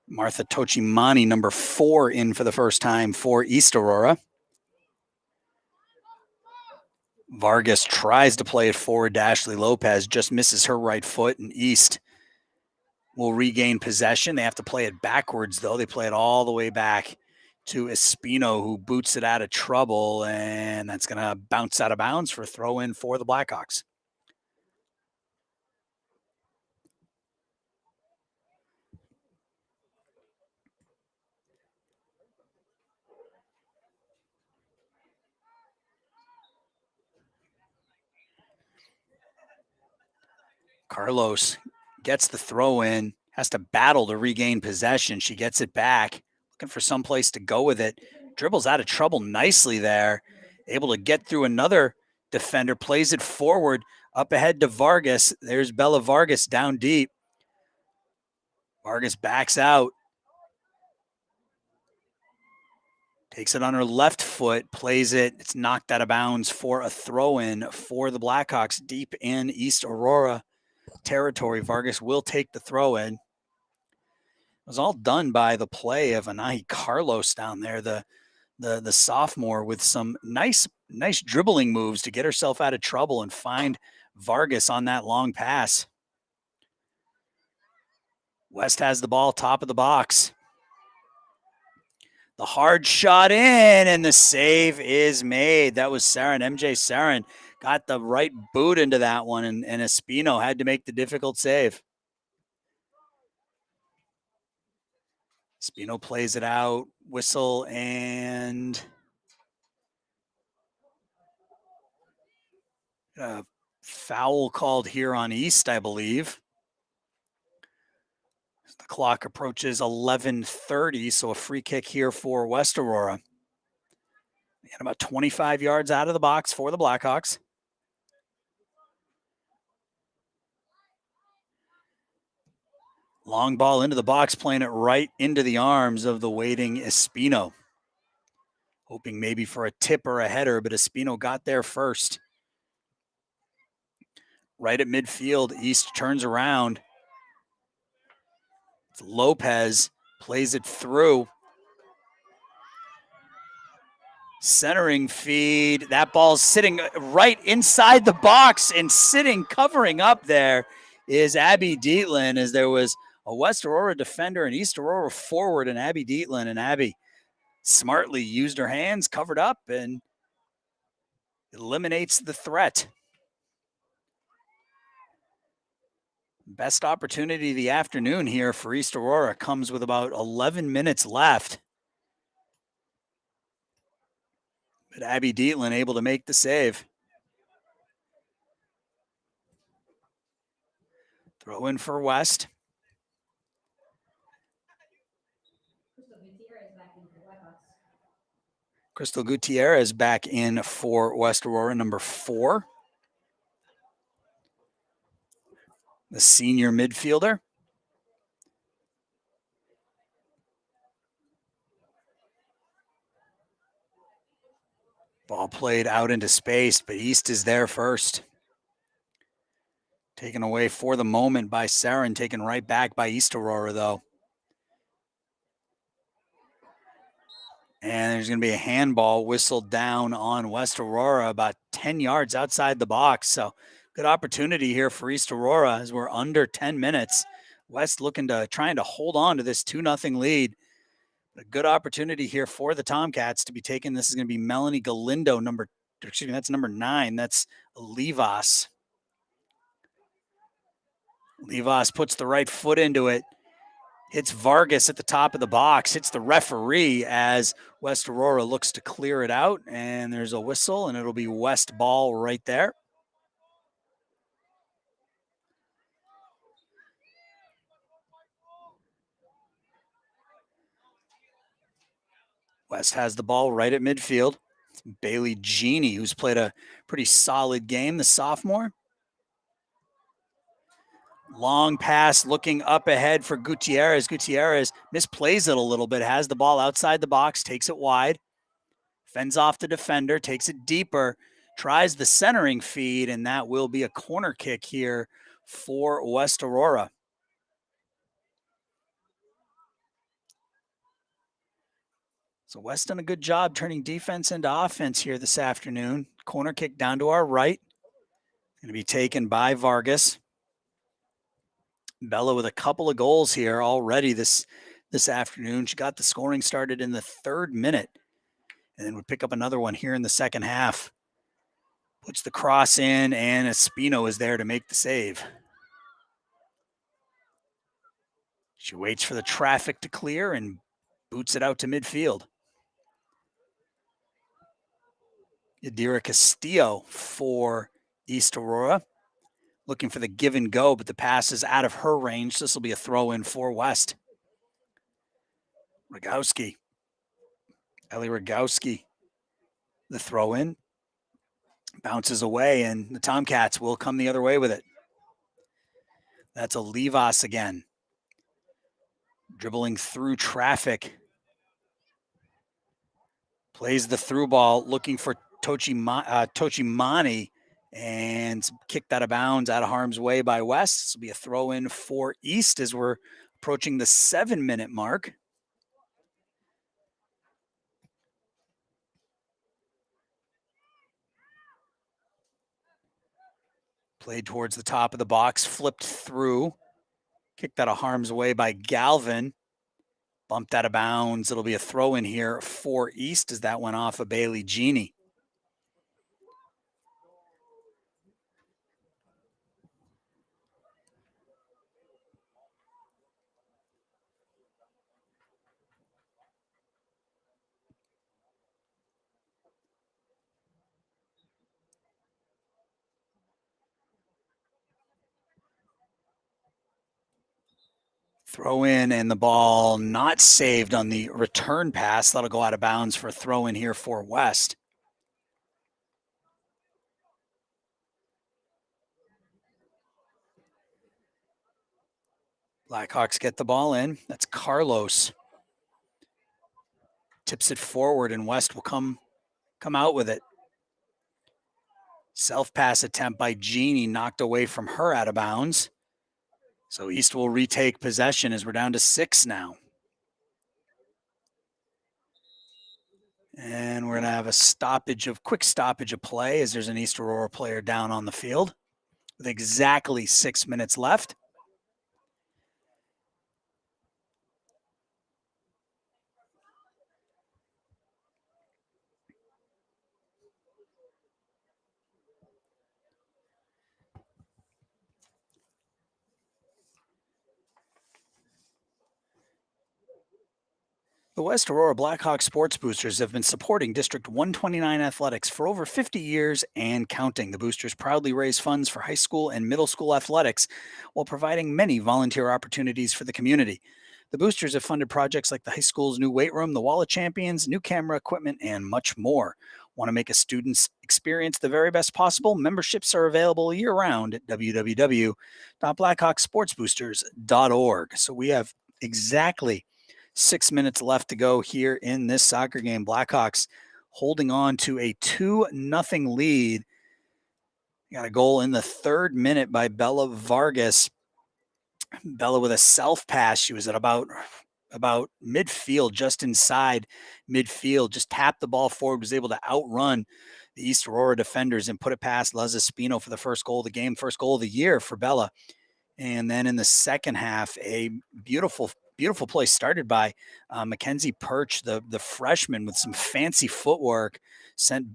Martha Tochimani, number 4, in for the first time for East Aurora. Vargas tries to play it forward to Ashley Lopez, just misses her right foot, and East will regain possession. They have to play it backwards, though. They play it all the way back to Espino, who boots it out of trouble, and that's going to bounce out of bounds for a throw-in for the Blackhawks. Carlos gets the throw in, has to battle to regain possession. She gets it back, looking for some place to go with it. Dribbles out of trouble nicely there. Able to get through another defender, plays it forward, up ahead to Vargas. There's Bella Vargas down deep. Vargas backs out. Takes it on her left foot, plays it. It's knocked out of bounds for a throw-in for the Blackhawks deep in East Aurora territory. Vargas will take the throw-in. was all done by the play of Anahi Carlos down there, the sophomore, with some nice dribbling moves to get herself out of trouble and find Vargas on that long pass. West has the ball, top of the box. The hard shot in, and the save is made. That was Sarin. MJ Sarin got the right boot into that one, and Espino had to make the difficult save. Espino plays it out, whistle, and foul called here on East, I believe. The clock approaches 11:30, so a free kick here for West Aurora. And about 25 yards out of the box for the Blackhawks. Long ball into the box, playing it right into the arms of the waiting Espino. Hoping maybe for a tip or a header, but Espino got there first. Right at midfield, East turns around. Lopez plays it through. Centering feed. That ball's sitting right inside the box, and covering up there is Abby Dietland, as there was a West Aurora defender and East Aurora forward, and Abby Dietland, and Abby smartly used her hands, covered up, and eliminates the threat. Best opportunity of the afternoon here for East Aurora comes with about 11 minutes left. But Abby Dietland able to make the save. Throw in for West. Crystal Gutierrez back in for West Aurora, number 4. The senior midfielder. Ball played out into space, but East is there first. Taken away for the moment by Sarin, taken right back by East Aurora, though. And there's going to be a handball whistled down on West Aurora about 10 yards outside the box. So good opportunity here for East Aurora as we're under 10 minutes. West trying to hold on to this 2-0 lead. A good opportunity here for the Tomcats to be taken. This is going to be Melanie Galindo, that's number 9. That's Levas. Levas puts the right foot into it. Hits Vargas at the top of the box. Hits the referee as West Aurora looks to clear it out. And there's a whistle, and it'll be West ball right there. West has the ball right at midfield. It's Bailey Genie, who's played a pretty solid game, the sophomore. Long pass looking up ahead for Gutierrez. Gutierrez misplays it a little bit, has the ball outside the box, takes it wide, fends off the defender, takes it deeper, tries the centering feed, and that will be a corner kick here for West Aurora. So West done a good job turning defense into offense here this afternoon. Corner kick down to our right. Going to be taken by Vargas. Bella with a couple of goals here already this afternoon. She got the scoring started in the 3rd minute and then would pick up another one here in the second half. Puts the cross in, and Espino is there to make the save. She waits for the traffic to clear and boots it out to midfield. Yadira Castillo for East Aurora. Looking for the give and go, but the pass is out of her range. This will be a throw in for West. Rogowski. Ellie Rogowski. The throw in. Bounces away, and the Tomcats will come the other way with it. That's a Levas again. Dribbling through traffic. Plays the through ball, looking for Tochimani, and kicked out of bounds, out of harm's way by West. This will be a throw in for East as we're approaching the 7-minute mark. Played towards the top of the box, flipped through, kicked out of harm's way by Galvin. Bumped out of bounds. It'll be a throw in here for East as that went off of Bailey Genie. Throw in and the ball not saved on the return pass. That'll go out of bounds for a throw in here for West. Blackhawks get the ball in. That's Carlos. Tips it forward and West will come out with it. Self-pass attempt by Genie knocked away from her out of bounds. So East will retake possession as we're down to 6 now. And we're going to have a quick stoppage of play as there's an East Aurora player down on the field with exactly 6 minutes left. The West Aurora Blackhawks Sports Boosters have been supporting District 129 athletics for over 50 years and counting. The Boosters proudly raise funds for high school and middle school athletics while providing many volunteer opportunities for the community. The Boosters have funded projects like the high school's new weight room, the Wall of Champions, new camera equipment, and much more. Want to make a student's experience the very best possible? Memberships are available year-round at www.blackhawksportsboosters.org. So we have exactly 6 minutes left to go here in this soccer game. Blackhawks holding on to a 2-0 lead. Got a goal in the 3rd minute by Bella Vargas. Bella with a self-pass. She was at about midfield, just inside midfield, just tapped the ball forward, was able to outrun the East Aurora defenders and put it past Leza Spino for the first goal of the game, first goal of the year for Bella. And then in the second half, a beautiful play started by Mackenzie Perch, the freshman, with some fancy footwork, sent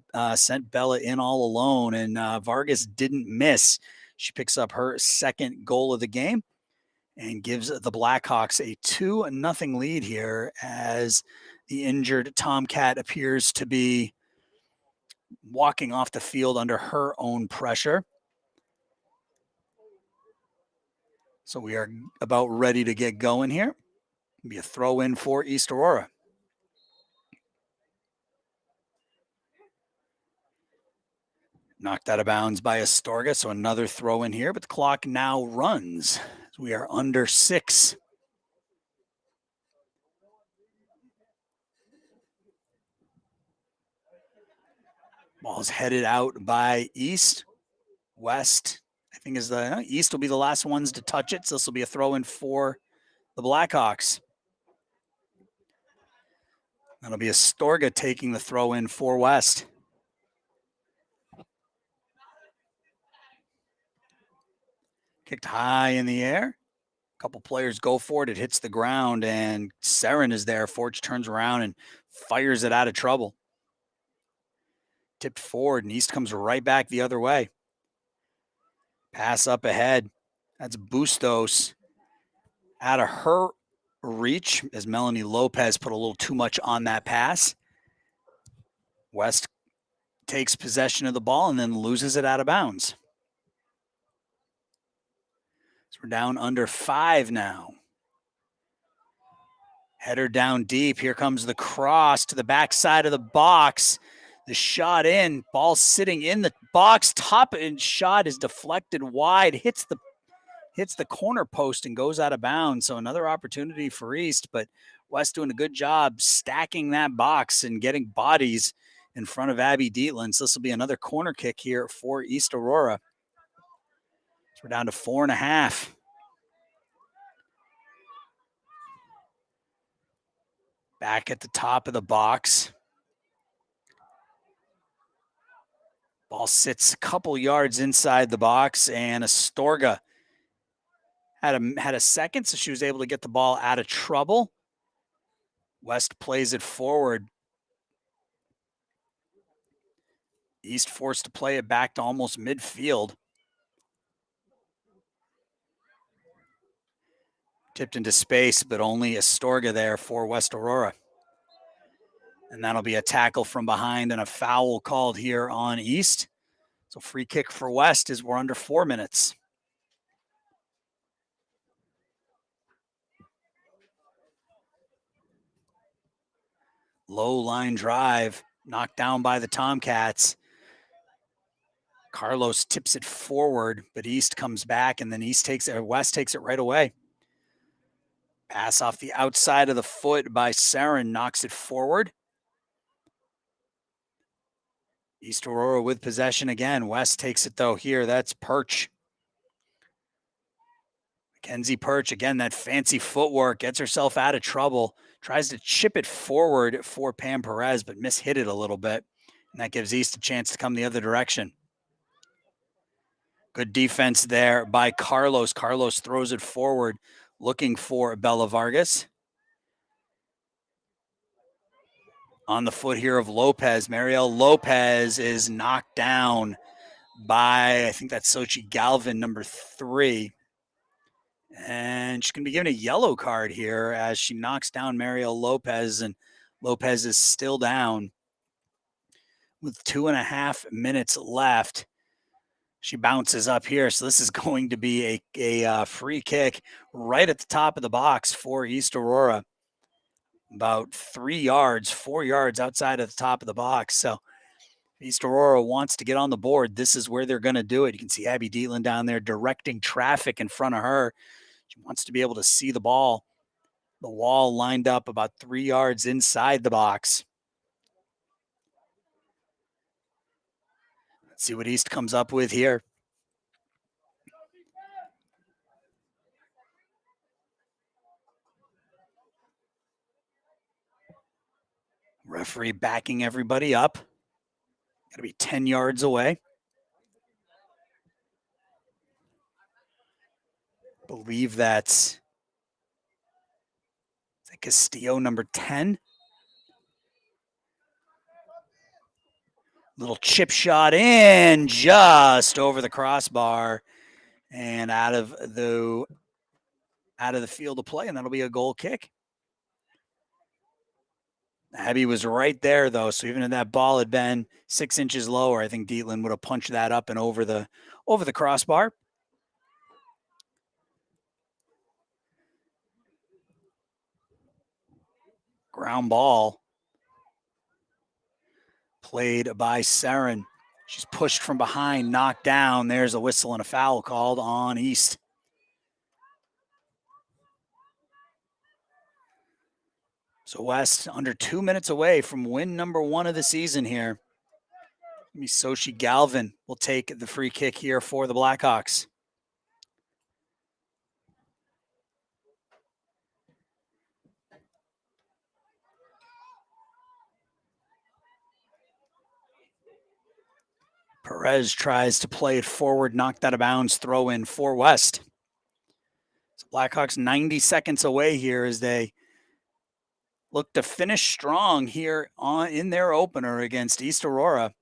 Bella in all alone, and Vargas didn't miss. She picks up her 2nd goal of the game and gives the Blackhawks a 2-0 lead here as the injured Tomcat appears to be walking off the field under her own pressure. So we are about ready to get going here. It'll be a throw in for East Aurora. Knocked out of bounds by Astorga, so another throw in here, but the clock now runs. We are under 6. Ball's headed out by East. West, I think, is the East will be the last ones to touch it, so this will be a throw in for the Blackhawks. That'll be Astorga taking the throw in for West. Kicked high in the air. A couple players go for it. It hits the ground, and Saren is there. Forge turns around and fires it out of trouble. Tipped forward, and East comes right back the other way. Pass up ahead. That's Bustos out of her reach as Melanie Lopez put a little too much on that pass. West takes possession of the ball and then loses it out of bounds. So we're down under 5 now. Header down deep. Here comes the cross to the backside of the box. The shot in, ball sitting in the box, top and shot is deflected wide, hits the corner post and goes out of bounds. So another opportunity for East, but West doing a good job stacking that box and getting bodies in front of Abby Dietland. So this will be another corner kick here for East Aurora. So we're down to 4.5. Back at the top of the box. Ball sits a couple yards inside the box, and Astorga had a second, so she was able to get the ball out of trouble. West plays it forward. East forced to play it back to almost midfield. Tipped into space, but only Astorga there for West Aurora. And that'll be a tackle from behind and a foul called here on East. So free kick for West as we're under 4 minutes. Low line drive, knocked down by the Tomcats. Carlos tips it forward, but East comes back, and then West takes it right away. Pass off the outside of the foot by Saren, knocks it forward. East Aurora with possession again. West takes it though here. That's Perch. Mackenzie Perch, again, that fancy footwork, gets herself out of trouble. Tries to chip it forward for Pam Perez, but mishit it a little bit. And that gives East a chance to come the other direction. Good defense there by Carlos. Carlos throws it forward, looking for Bella Vargas. On the foot here of Lopez. Mariel Lopez is knocked down by, I think that's Sochi Galvin, number 3. And she's going to be given a yellow card here as she knocks down Mariel Lopez, and Lopez is still down with 2.5 minutes left. She bounces up here, so this is going to be a free kick right at the top of the box for East Aurora. About 4 yards outside of the top of the box. So East Aurora wants to get on the board. This is where they're going to do it. You can see Abby Dietland down there directing traffic in front of her. She wants to be able to see the ball. The wall lined up about 3 yards inside the box. Let's see what East comes up with here. Referee backing everybody up. Got to be 10 yards away. Believe that's Castillo, number 10. Little chip shot in just over the crossbar and out of the field of play, and that'll be a goal kick. Abby was right there, though, so even if that ball had been 6 inches lower, I think Dietland would have punched that up and over the crossbar. Ground ball played by Saren. She's pushed from behind, knocked down. There's a whistle and a foul called on East. So West under 2 minutes away from win number 1 of the season here. Sochi Galvin will take the free kick here for the Blackhawks. Perez tries to play it forward, knocked out of bounds, throw in for West. So Blackhawks 90 seconds away here as they look to finish strong here in their opener against East Aurora.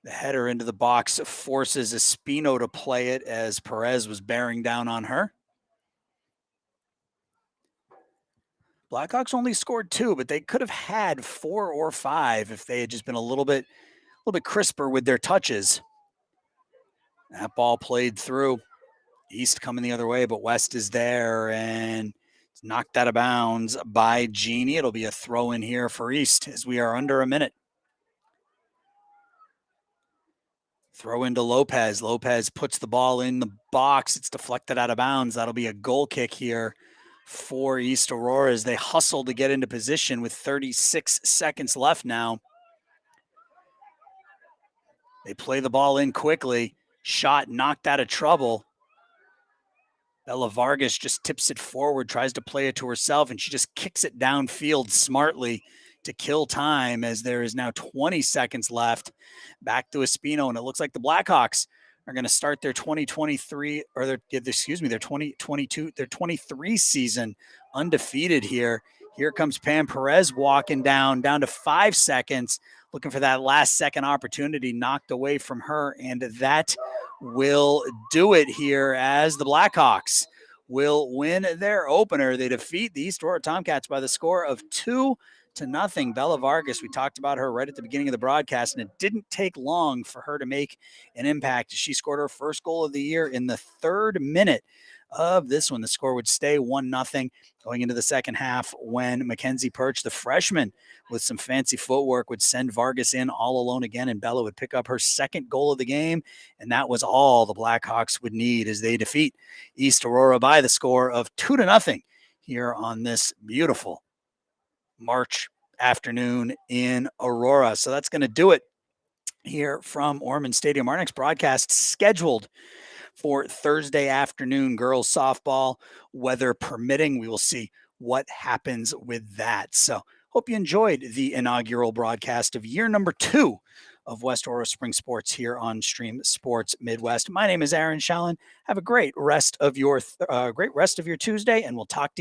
The header into the box forces Espino to play it as Perez was bearing down on her. Blackhawks only scored 2, but they could have had 4 or 5 if they had just been a little bit crisper with their touches. That ball played through. East coming the other way, but West is there and it's knocked out of bounds by Jeannie. It'll be a throw in here for East as we are under a minute. Throw into Lopez. Lopez puts the ball in the box. It's deflected out of bounds. That'll be a goal kick here for East Aurora as they hustle to get into position with 36 seconds left now. They play the ball in quickly. Shot knocked out of trouble. Bella Vargas just tips it forward, tries to play it to herself, and she just kicks it downfield smartly to kill time as there is now 20 seconds left. Back to Espino, and it looks like the Blackhawks are going to start their 2023 or their 2022, their 23 season undefeated here. Here comes Pam Perez walking down to 5 seconds, looking for that last second opportunity knocked away from her, and that will do it here as the Blackhawks will win their opener. They defeat the East Aurora Tomcats by the score of 2-0. Bella Vargas, we talked about her right at the beginning of the broadcast, and it didn't take long for her to make an impact. She scored her first goal of the year in the 3rd minute of this one. The score would stay 1-0 going into the second half when Mackenzie Perch, the freshman, with some fancy footwork, would send Vargas in all alone again, and Bella would pick up her second goal of the game, and that was all the Blackhawks would need as they defeat East Aurora by the score of 2-0 here on this beautiful March afternoon in Aurora. So that's going to do it here from Ormond Stadium. Our next broadcast scheduled for Thursday afternoon, girls softball, weather permitting. We will see what happens with that. So hope you enjoyed the inaugural broadcast of year number 2 of West Aurora Spring Sports here on Stream Sports Midwest. My name is Aaron Shallon. Have a great rest of your Tuesday, and we'll talk to you